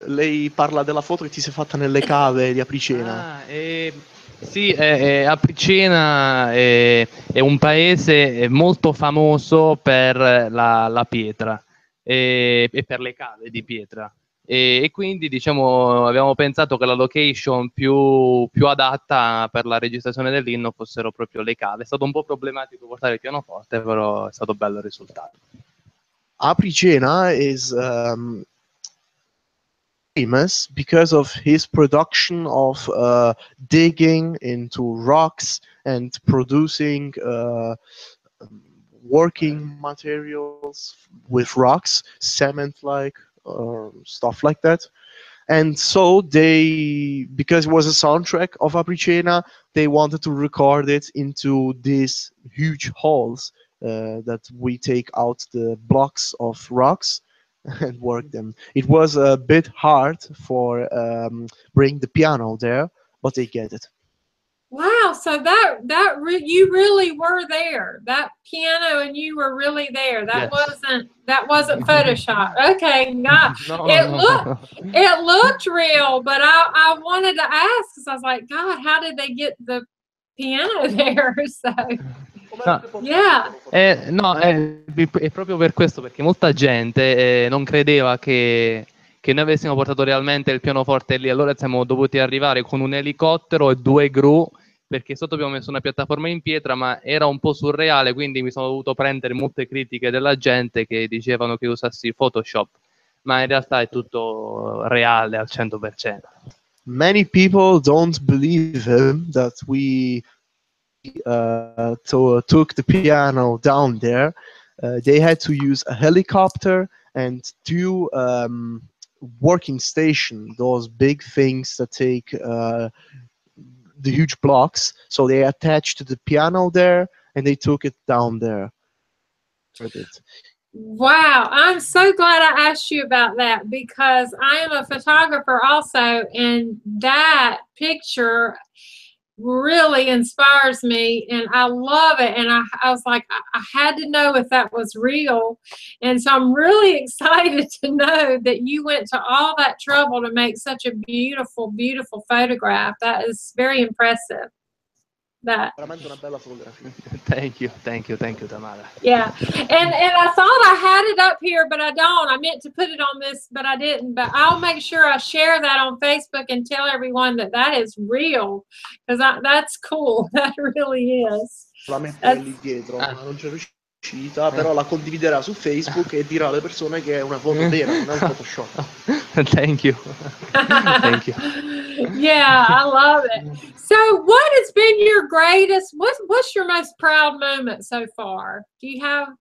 Lei parla della foto che ti sei fatta nelle cave di Apricena. Sì, Apricena è un paese molto famoso per la pietra e per le cave di pietra. E quindi diciamo abbiamo pensato che la location più adatta per la registrazione dell'inno fossero proprio le cave. È stato un po' problematico portare il pianoforte, però è stato bello il risultato. Apricena is famous because of his production of digging into rocks and producing working materials with rocks, cement-like stuff like that. And so they, because it was a soundtrack of Apricena, they wanted to record it into these huge halls that we take out the blocks of rocks and work them. It was a bit hard for bring the piano there, but they get it. Wow, so you really were there. That piano and you were really there. That wasn't Photoshop. Okay, God, it looked real, but I wanted to ask because I was like, God, how did they get the piano there? So. No, è proprio per questo, perché molta gente non credeva che noi avessimo portato realmente il pianoforte lì. Allora siamo dovuti arrivare con un elicottero e 2 gru, perché sotto abbiamo messo una piattaforma in pietra, ma era un po' surreale, quindi mi sono dovuto prendere molte critiche della gente che dicevano che usassi Photoshop, ma in realtà è tutto reale al 100%. Many people don't believe him that we took the piano down there. They had to use a helicopter and 2 working station, those big things that take the huge blocks. So they attached the piano there and they took it down there. Wow, I'm so glad I asked you about that, because I am a photographer also, and that picture really inspires me and I love it, and I was like, I had to know if that was real, and so I'm really excited to know that you went to all that trouble to make such a beautiful photograph. That is very impressive. Veramente una bella fotografia. Thank you, Tamarah. Yeah, and I thought I had it up here, but I don't. I meant to put it on this, but I didn't. But I'll make sure I share that on Facebook and tell everyone that is real, because that's cool. That really is. La metterò lì dietro, ma non c'è riuscita, però la condividerà su Facebook e dirà alle persone che è una foto vera, non è un Photoshop. Thank you. Thank you. Yeah, I love it. So what has been your greatest, what's your most proud moment so far? Do you have?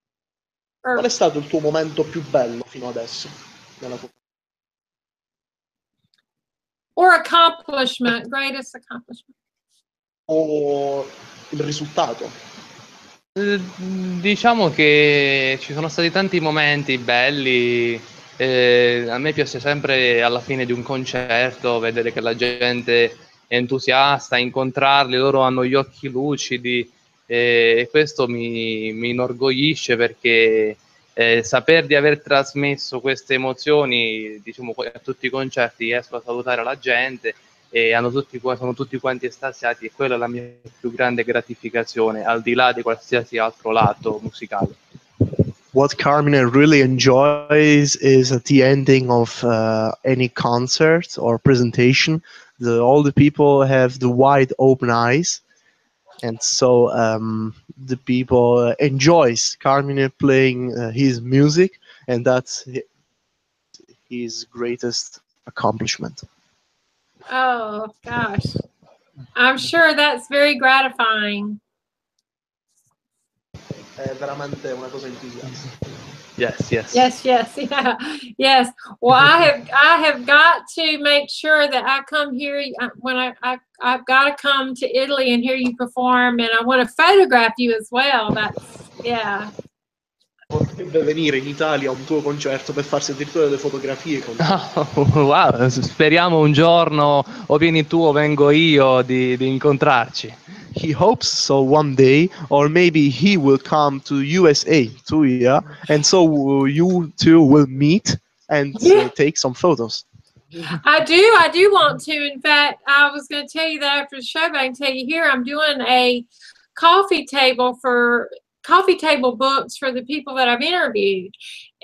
Qual è stato il tuo momento più bello fino adesso? Or accomplishment, greatest accomplishment? O il risultato? Diciamo che ci sono stati tanti momenti belli, A me piace sempre alla fine di un concerto vedere che la gente è entusiasta, incontrarli, loro hanno gli occhi lucidi e questo mi inorgoglisce perché saper di aver trasmesso queste emozioni, diciamo, a tutti i concerti, riesco a salutare la gente e sono tutti quanti estasiati e quella è la mia più grande gratificazione, al di là di qualsiasi altro lato musicale. What Carmine really enjoys is at the ending of any concert or presentation, all the people have the wide open eyes, and so the people enjoys Carmine playing his music, and that's his greatest accomplishment. Oh gosh, I'm sure that's very gratifying. È veramente una cosa entusiasta. Yes, yes. Yes, yes, yeah, yes. Well, I have got to make sure that I come here when I've got to come to Italy and hear you perform, and I want to photograph you as well. That's yeah. Potrebbe venire in Italia a un tuo concerto per farsi addirittura delle fotografie con te. Oh, wow, speriamo un giorno o vieni tu o vengo io di incontrarci. He hopes so one day, or maybe he will come to USA too, yeah, and so you two will meet and take some photos. I do want to. In fact, I was going to tell you that after the show, but I can tell you here, I'm doing a coffee table books for the people that I've interviewed.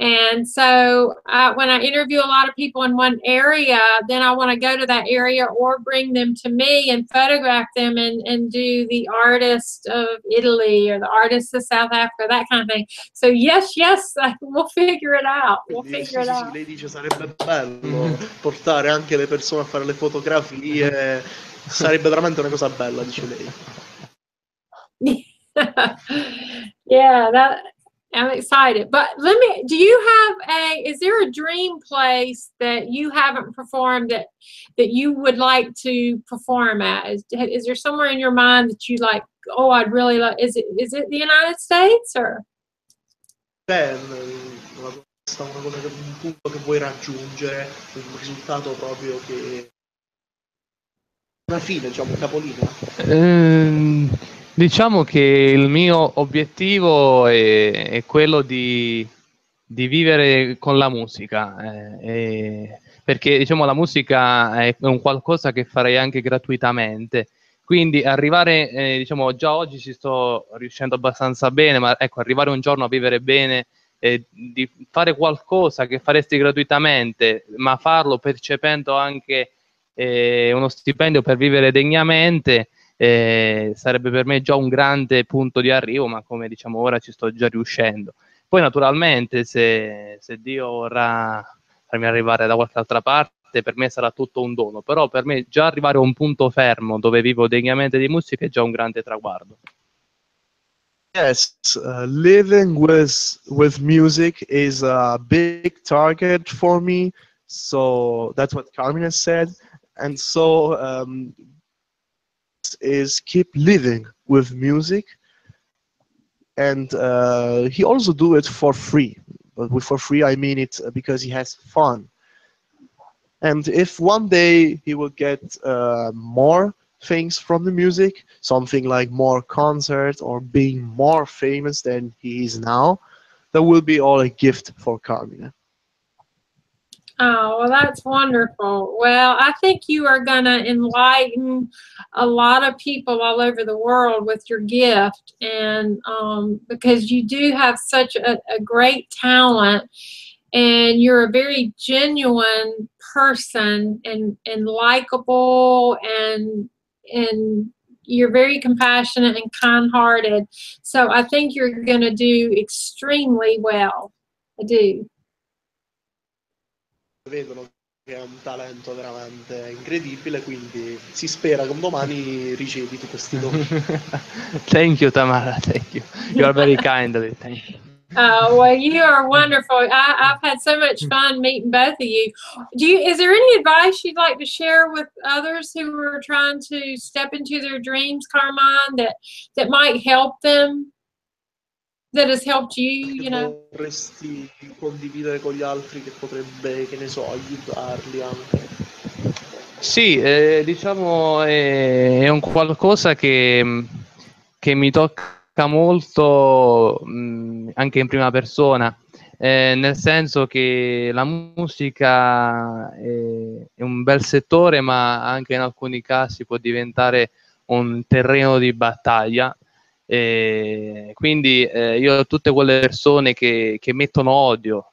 And so when I interview a lot of people in one area, then I want to go to that area or bring them to me and photograph them and do the artist of Italy or the artist of South Africa, that kind of thing. So yes, we'll figure it out. We'll figure it out. Lei dice sarebbe bello portare anche le persone a fare le fotografie, sarebbe veramente una cosa bella, dice lei. Yeah, that I'm excited. But do you have is there a dream place that you haven't performed that you would like to perform at? Is there somewhere in your mind that you like, oh, I'd really like, is it the United States or? Un punto che vuoi raggiungere, un risultato proprio che una fine, diciamo, un capolinea. Diciamo che il mio obiettivo è quello di vivere con la musica, perché diciamo la musica è un qualcosa che farei anche gratuitamente, quindi arrivare, diciamo già oggi ci sto riuscendo abbastanza bene, ma ecco, arrivare un giorno a vivere bene, di fare qualcosa che faresti gratuitamente, ma farlo percependo anche uno stipendio per vivere degnamente, sarebbe per me già un grande punto di arrivo, ma come diciamo ora ci sto già riuscendo. Poi naturalmente se Dio vorrà farmi arrivare da qualche altra parte, per me sarà tutto un dono, però per me già arrivare a un punto fermo dove vivo degnamente di musica è già un grande traguardo. Yes, living with music is a big target for me, so that's what Carmine has said, and so is keep living with music, and he also do it for free. But for free, I mean it because he has fun. And if one day he will get more things from the music, something like more concerts or being more famous than he is now, that will be all a gift for Carmine. Oh, well, that's wonderful. Well, I think you are going to enlighten a lot of people all over the world with your gift, and because you do have such a great talent, and you're a very genuine person and likable, and you're very compassionate and kind-hearted. So I think you're going to do extremely well. I do. Vedono che è un talento veramente incredibile, quindi si spera che un domani ricevi tutti questi doni. Thank you, Tamarah. Thank you. You are very kind. Thank you. Well, you are wonderful. I've had so much fun meeting both of you. Is there any advice you'd like to share with others who are trying to step into their dreams, Carmine, that might help them? that has helped you, you know? Vorresti condividere con gli altri che potrebbe, che ne so, aiutarli anche? Sì, diciamo è un qualcosa che mi tocca molto anche in prima persona, nel senso che la musica è un bel settore, ma anche in alcuni casi può diventare un terreno di battaglia. Quindi io tutte quelle persone che mettono odio,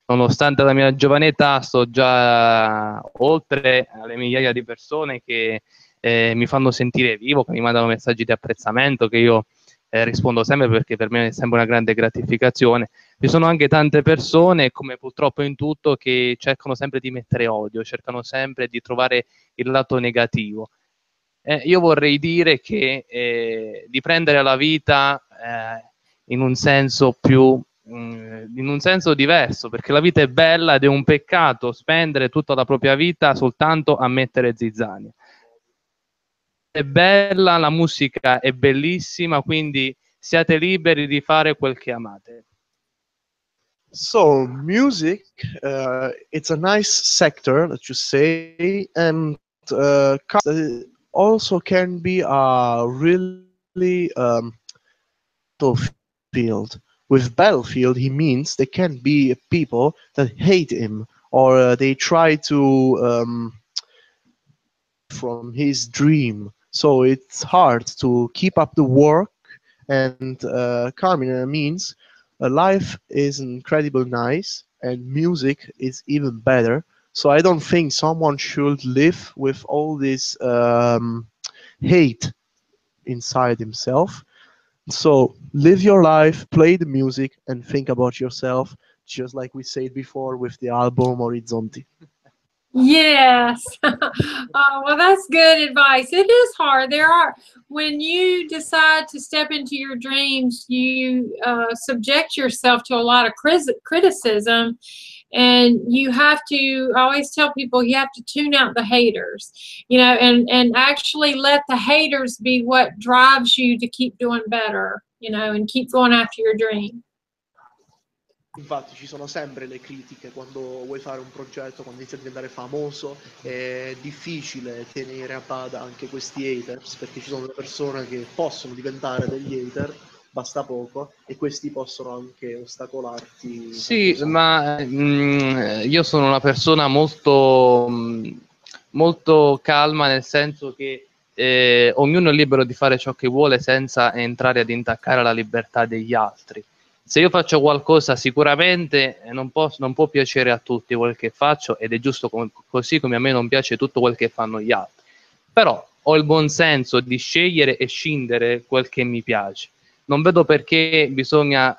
nonostante la mia giovane età, sto già oltre alle migliaia di persone che mi fanno sentire vivo, che mi mandano messaggi di apprezzamento, che io rispondo sempre perché per me è sempre una grande gratificazione. Ci sono anche tante persone, come purtroppo in tutto, che cercano sempre di mettere odio, cercano sempre di trovare il lato negativo. Io vorrei dire che di prendere la vita in un senso più in un senso diverso, perché la vita è bella ed è un peccato spendere tutta la propria vita soltanto a mettere zizzania. È bella, la musica è bellissima, quindi siate liberi di fare quel che amate. So music, it's a nice sector, let's just say, and also can be a really battlefield. With battlefield, he means there can be people that hate him or they try to from his dream. So it's hard to keep up the work. And Carmine means life is incredibly nice and music is even better. So I don't think someone should live with all this hate inside himself. So live your life, play the music, and think about yourself, just like we said before with the album Orizzonti. Yes. Oh, well, that's good advice. It is hard. When you decide to step into your dreams, you subject yourself to a lot of criticism. And you have to, I always tell people, you have to tune out the haters, you know, and actually let the haters be what drives you to keep doing better, you know, and keep going after your dream. Infatti ci sono sempre le critiche quando vuoi fare un progetto, quando inizi a diventare famoso, è difficile tenere a bada anche questi haters, perché ci sono delle persone che possono diventare degli hater, basta poco, e questi possono anche ostacolarti. Sì, ma io sono una persona molto, molto calma, nel senso che ognuno è libero di fare ciò che vuole senza entrare ad intaccare la libertà degli altri. Se io faccio qualcosa sicuramente non può piacere a tutti quel che faccio ed è giusto così come a me non piace tutto quel che fanno gli altri. Però ho il buon senso di scegliere e scindere quel che mi piace. Non vedo perché bisogna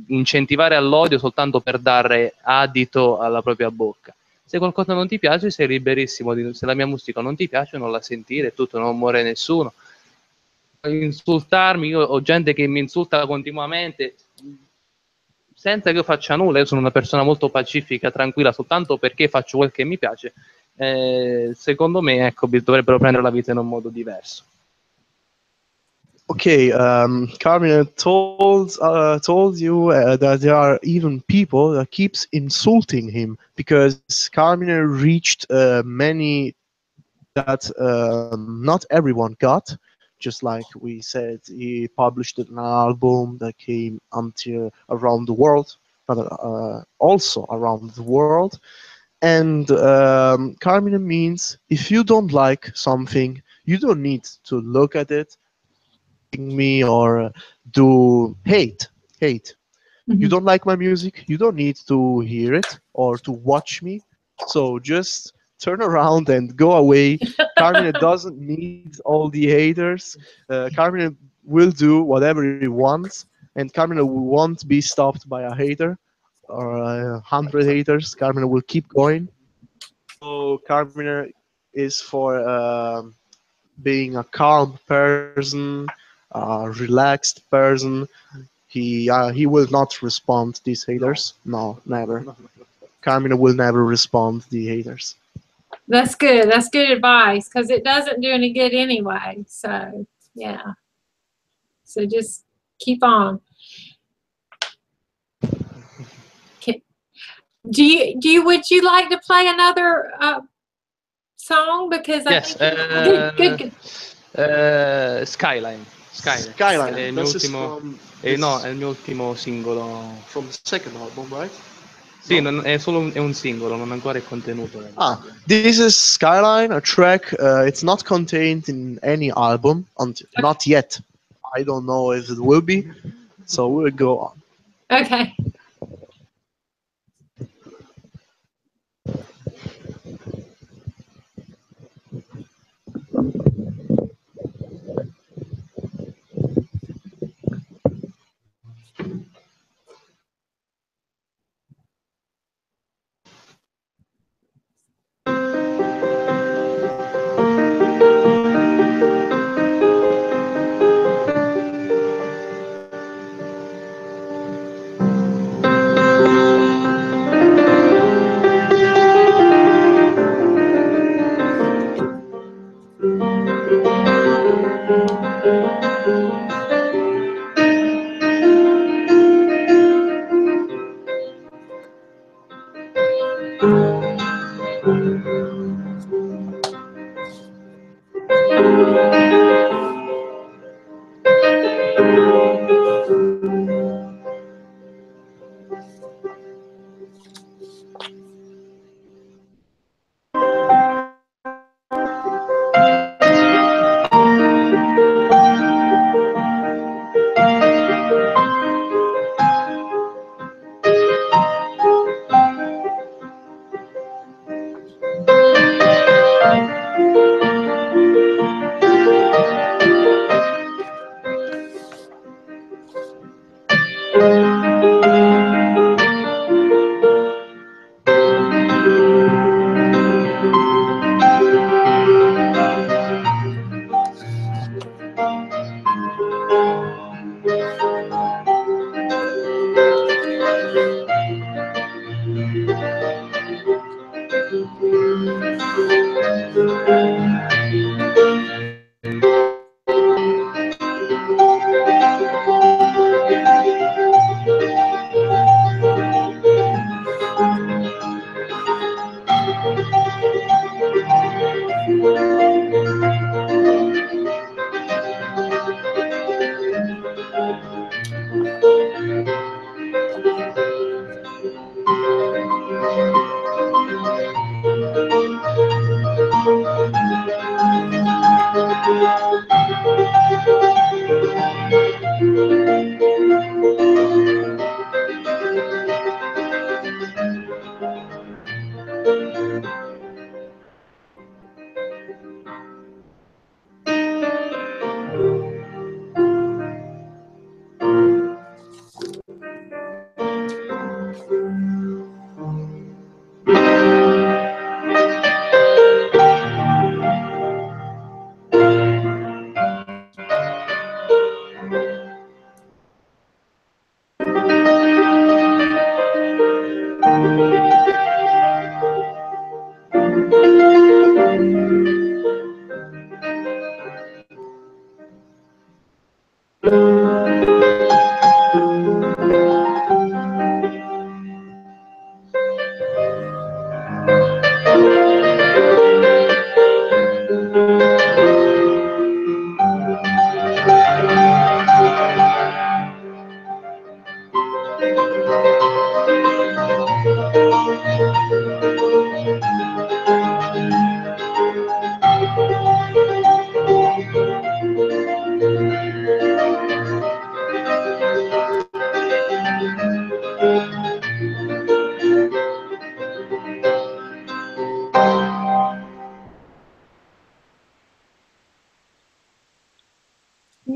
incentivare all'odio soltanto per dare adito alla propria bocca. Se qualcosa non ti piace sei liberissimo, se la mia musica non ti piace non la sentire, tutto, non muore nessuno. Insultarmi, io ho gente che mi insulta continuamente senza che io faccia nulla. Io sono una persona molto pacifica, tranquilla, soltanto perché faccio quel che mi piace. Secondo me, ecco, dovrebbero prendere la vita in un modo diverso. Okay, Carmine told you that there are even people that keeps insulting him because Carmine reached many that not everyone got. Just like we said, he published an album that came until around the world, but also around the world. And Carmine means if you don't like something, you don't need to look at it, me or do hate. Mm-hmm. You don't like my music, you don't need to hear it or to watch me. So just turn around and go away. Carmine doesn't need all the haters. Carmine will do whatever he wants, and Carmine won't be stopped by a hater or 100 haters. Carmine will keep going. So Carmine is for being a calm person, a relaxed person. He will not respond these haters. No, never. Carmine will never respond the haters. That's good. That's good advice because it doesn't do any good anyway. So, yeah. So just keep on. Would you like to play another song? Because I Yes, think Skyline. Skyline. È il mio ultimo, no, è il mio ultimo singolo. From the second album, right? Sì, è un singolo, non ancora il contenuto. This is Skyline, a track. It's not contained in any album, not yet. I don't know if it will be, so we'll go on. Okay.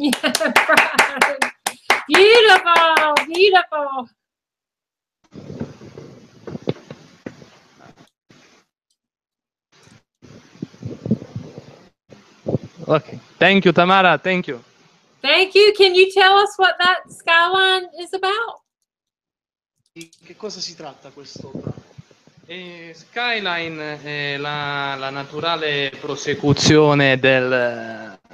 Yeah, Brian. Beautiful, beautiful. Okay. Thank you, Tamarah. Thank you. Thank you. Can you tell us what that skyline is about? Di che cosa si tratta questo brano? Skyline è la naturale prosecuzione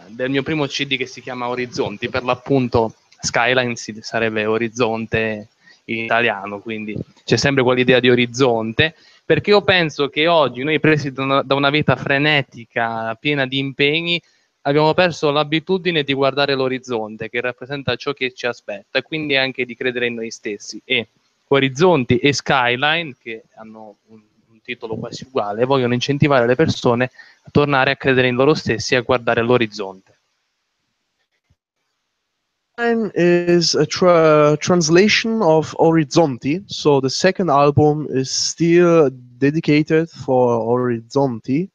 del mio primo CD che si chiama Orizzonti, per l'appunto Skyline sarebbe orizzonte in italiano, quindi c'è sempre quell'idea di orizzonte, perché io penso che oggi noi presi da una vita frenetica, piena di impegni, abbiamo perso l'abitudine di guardare l'orizzonte, che rappresenta ciò che ci aspetta, e quindi anche di credere in noi stessi. E Orizzonti e Skyline, che hanno un titolo quasi uguale, vogliono incentivare le persone a tornare a credere in loro stessi e a guardare l'orizzonte. Is a translation of Orizzonti, so the second album is still dedicated for Orizzonti.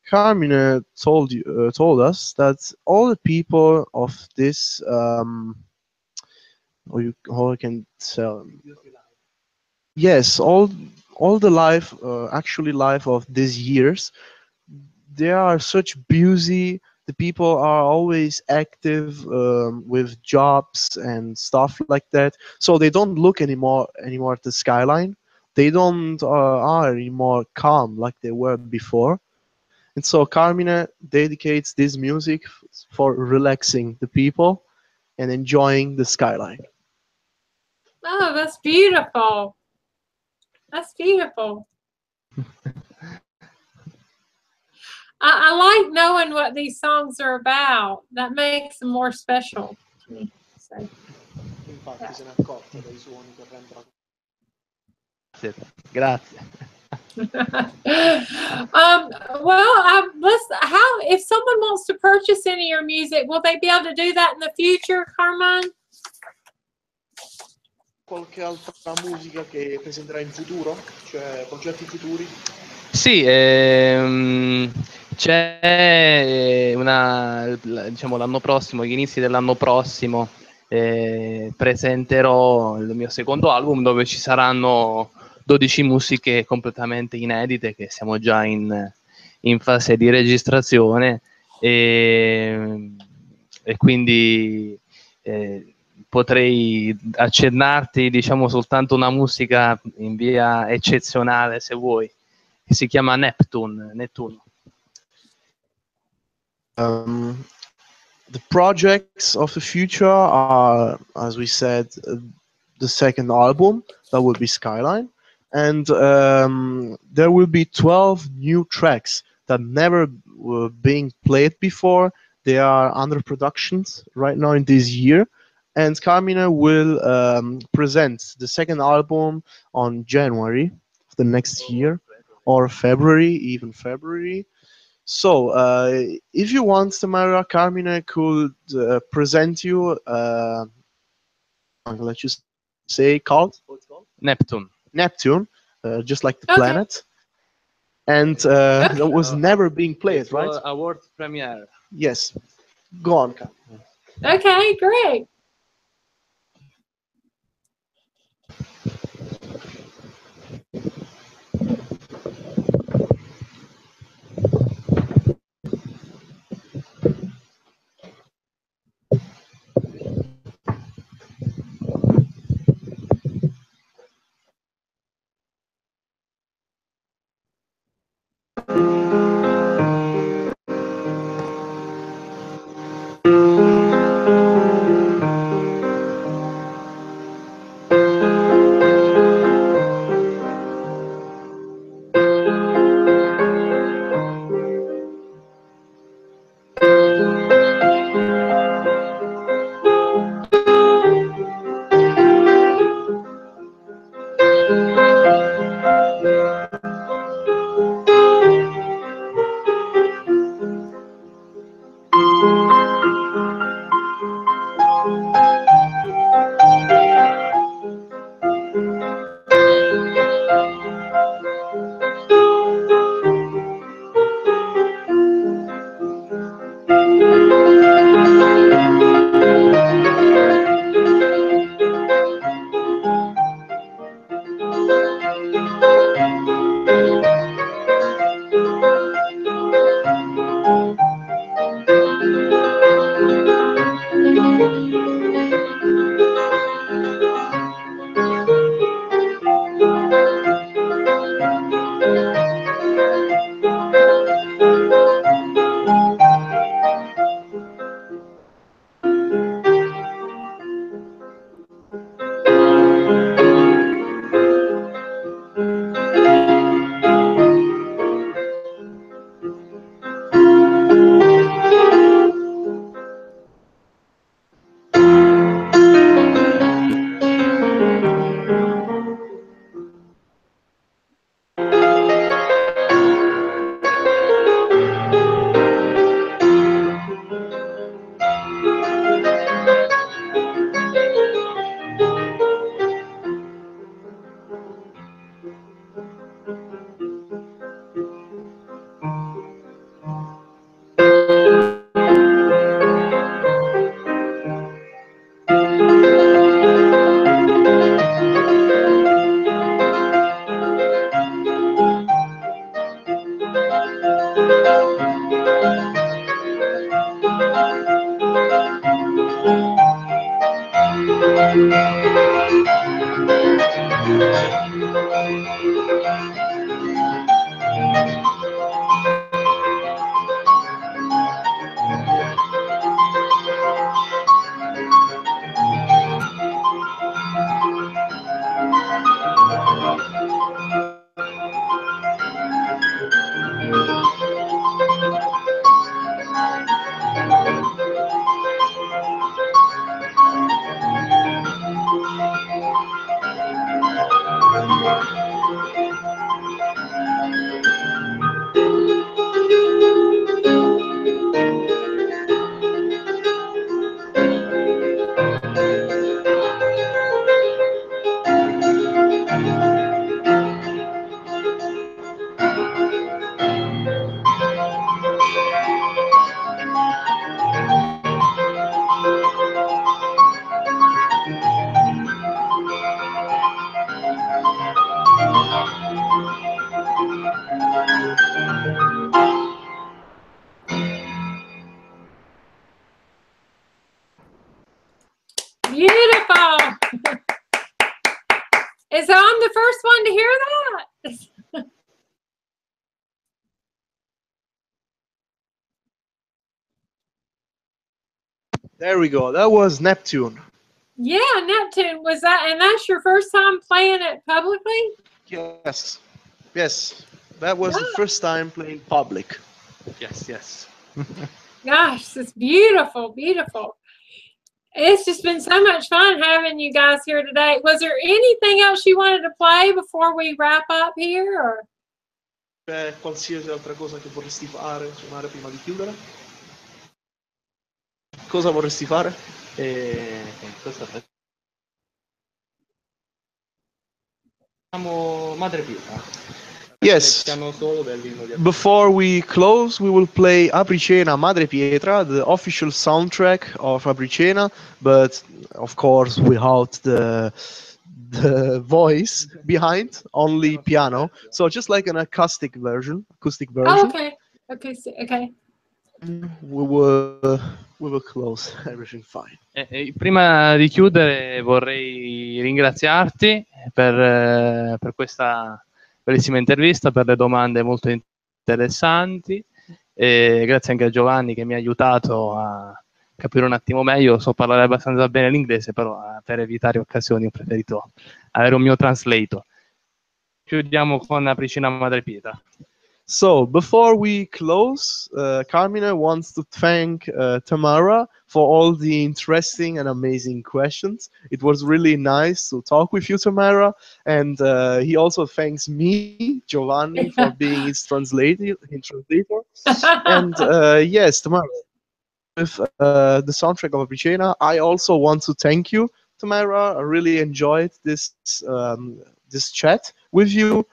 Carmine told us that all the people of this, how I can tell, yes, all the life, actually life of these years, they are such busy. The people are always active with jobs and stuff like that, so they don't look anymore at the skyline. They don't are anymore calm like they were before. And so Carmine dedicates this music for relaxing the people and enjoying the skyline. Oh, that's beautiful. That's beautiful. I like knowing what these songs are about. That makes them more special to me. So. Grazie. How if someone wants to purchase any of your music, will they be able to do that in the future, Carmine? Qualche altra musica che presenterà in futuro? Cioè progetti futuri? Sì, c'è diciamo l'anno prossimo, gli inizi dell'anno prossimo, presenterò il mio secondo album dove ci saranno 12 musiche completamente inedite che siamo già in fase di registrazione e quindi potrei accennarti, diciamo, soltanto una musica in via eccezionale, se vuoi, che si chiama Neptune. The projects of the future are, as we said, the second album, that will be Skyline, and there will be 12 new tracks that never were being played before. They are under productions right now in this year, and Carmine will present the second album on January of the next year, or February, even February. So, if you want, Tamarah, Carmine could present you, let's just say, called Neptune, just like the planet, and that was never being played, right? A world premiere. Yes. Go on, Carmine. Okay, great. Beautiful. So I'm the first one to hear that. There we go. That was Neptune. Yeah, Neptune. Was that, and that's your first time playing it publicly? Yes. Yes. That was the first time playing public. Yes, yes. Gosh, it's beautiful, beautiful. It's just been so much fun having you guys here today. Was there anything else you wanted to play before we wrap up here? Or? C'è qualsiasi altra cosa che vorresti fare, suonare prima di chiudere? Cosa vorresti fare? Madre Pietra. Yes. Before we close, we will play Apricena Madre Pietra, the official soundtrack of Apricena, but of course without the voice behind, only piano. So just like an acoustic version. Oh, okay. Okay. Okay. We will close everything fine. Prima di chiudere vorrei ringraziarti per questa bellissima intervista, per le domande molto interessanti, e grazie anche a Giovanni che mi ha aiutato a capire un attimo meglio. So parlare abbastanza bene l'inglese, però per evitare occasioni ho preferito avere un mio translator. Chiudiamo con Apricena Madre Pietra. So before we close, Carmine wants to thank Tamarah for all the interesting and amazing questions. It was really nice to talk with you, Tamarah, and he also thanks me, Giovanni, for being his translator. And yes, Tamarah, with the soundtrack of Apricena, I also want to thank you, Tamarah. I really enjoyed this chat with you.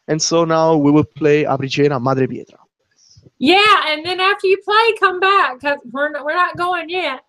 And so now we will play Apricena Madre Pietra. Yeah, and then after you play, come back, because we're not going yet.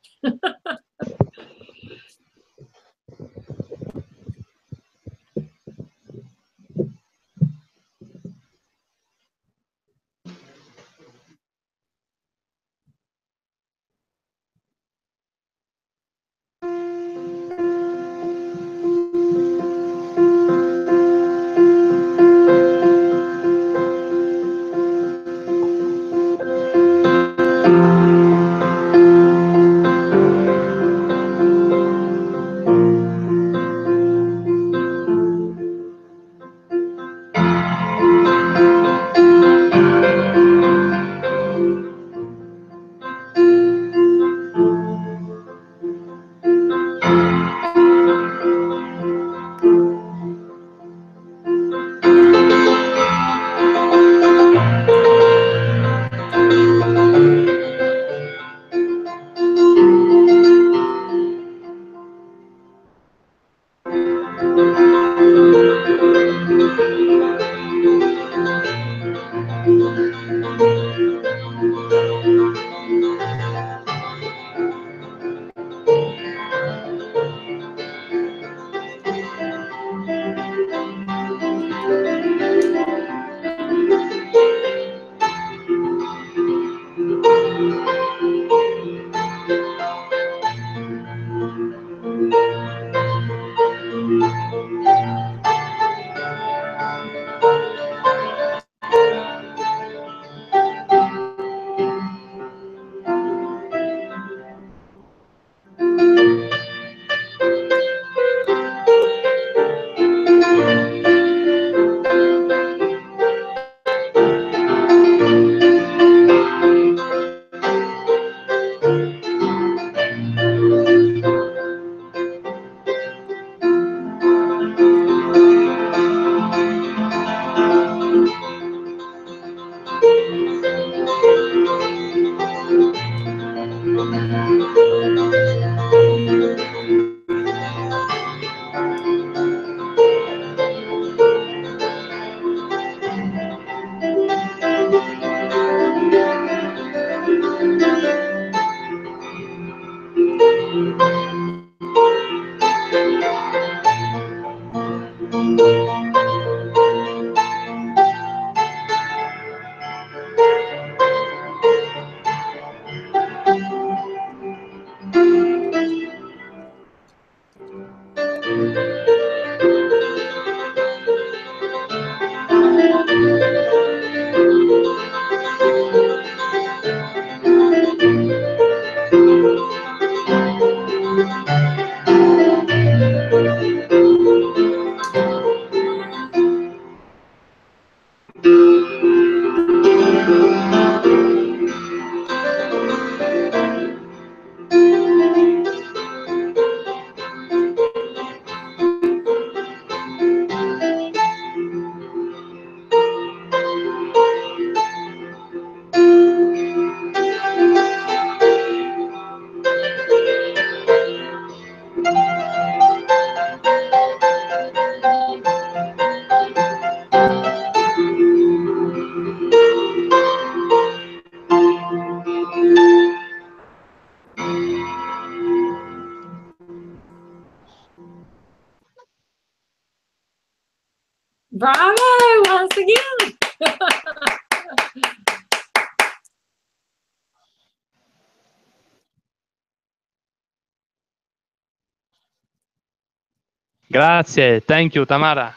Grazie. Thank you, Tamarah.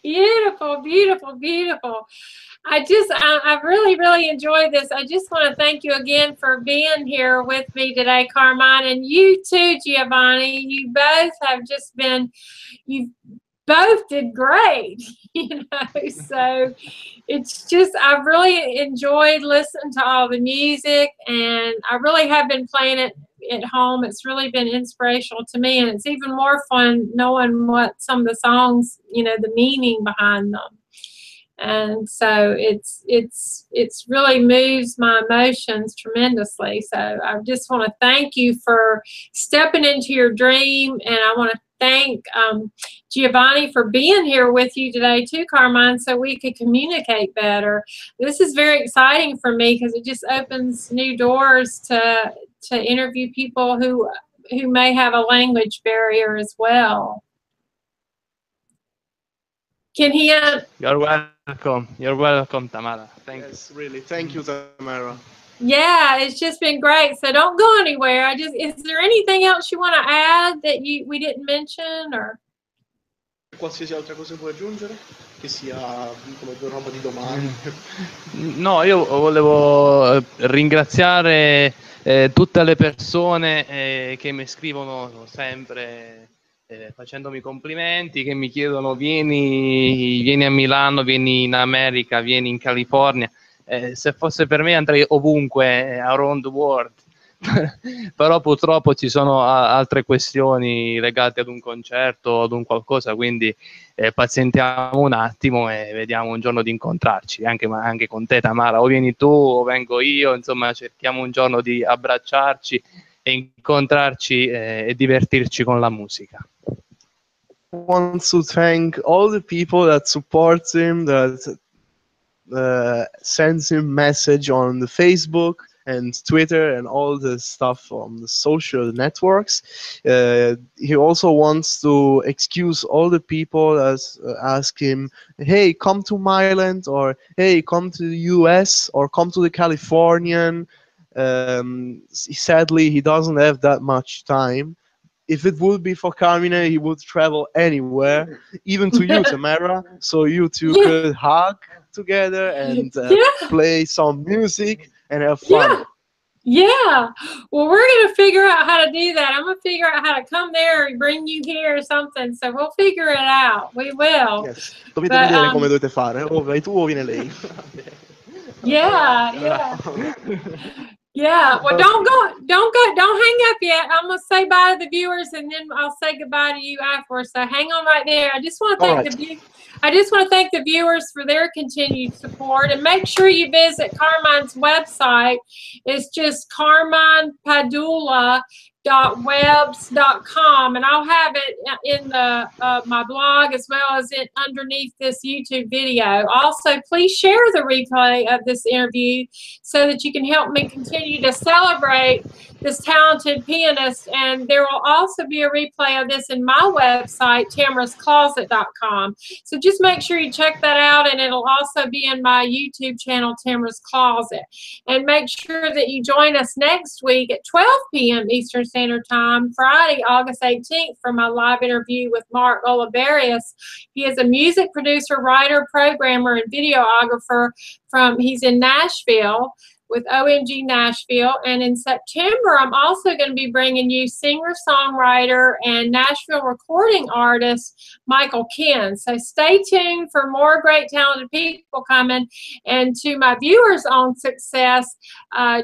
Beautiful, beautiful, beautiful. I really, really enjoyed this. I just want to thank you again for being here with me today, Carmine, and you too, Giovanni. You both have just been, you both did great, you know, so it's just, I've really enjoyed listening to all the music, and I really have been playing it at home. It's really been inspirational to me, and it's even more fun knowing what some of the songs, you know, the meaning behind them. And so it's really moves my emotions tremendously. So I just want to thank you for stepping into your dream, and I want to thank Giovanni for being here with you today too, Carmine, so we could communicate better. This is very exciting for me because it just opens new doors to interview people who may have a language barrier as well. Can he? You're welcome. You're welcome, Tamarah. Thank you. Yes, really. Thank you, Tamarah. Yeah, it's just been great. So don't go anywhere. Is there anything else you want to add that we didn't mention, or? Qualsiasi altra cosa vuoi aggiungere? Che sia come roba di domani. No, io volevo ringraziare tutte le persone che mi scrivono sempre facendomi complimenti, che mi chiedono vieni a Milano, vieni in America, vieni in California. Se fosse per me andrei ovunque, around the world. Però purtroppo ci sono altre questioni legate ad un concerto, ad un qualcosa, quindi pazientiamo un attimo e vediamo un giorno di incontrarci, anche con te, Tamarah, o vieni tu o vengo io, insomma cerchiamo un giorno di abbracciarci e incontrarci e divertirci con la musica. Want to thank all the people that support him, that sends him message on the Facebook and Twitter and all the stuff on the social networks. He also wants to excuse all the people that ask him, hey, come to Milan, or hey, come to the US, or come to the Californian. Sadly, he doesn't have that much time. If it would be for Carmine, he would travel anywhere, even to you, Tamarah, so you two could hug together and play some music and have fun. Yeah. Well, we're going to figure out how to do that. I'm going to figure out how to come there and bring you here or something. So we'll figure it out. We will. Yes. Dovete vedere come dovete fare. O vai tu o viene lei. Yeah. Yeah. Well, don't hang up yet. I'm gonna say bye to the viewers, and then I'll say goodbye to you afterwards. So hang on right there. I just want to thank the viewers for their continued support, and make sure you visit Carmine's website. It's just carminepadula.webs.com, and I'll have it in the my blog as well as underneath this YouTube video. Also, please share the replay of this interview so that you can help me continue to celebrate this talented pianist. And there will also be a replay of this in my website, tamarahscloset.com. So just make sure you check that out, and it'll also be in my YouTube channel, Tamarah's Closet. And make sure that you join us next week at 12 p.m. Eastern Standard Time, Friday, August 18th, for my live interview with Mark Oliverius. He is a music producer, writer, programmer, and videographer he's in Nashville with OMG Nashville. And in September, I'm also going to be bringing you singer-songwriter and Nashville recording artist Michael Ken. So stay tuned for more great talented people coming. And to my viewers on success,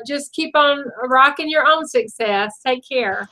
just keep on rocking your own success. Take care.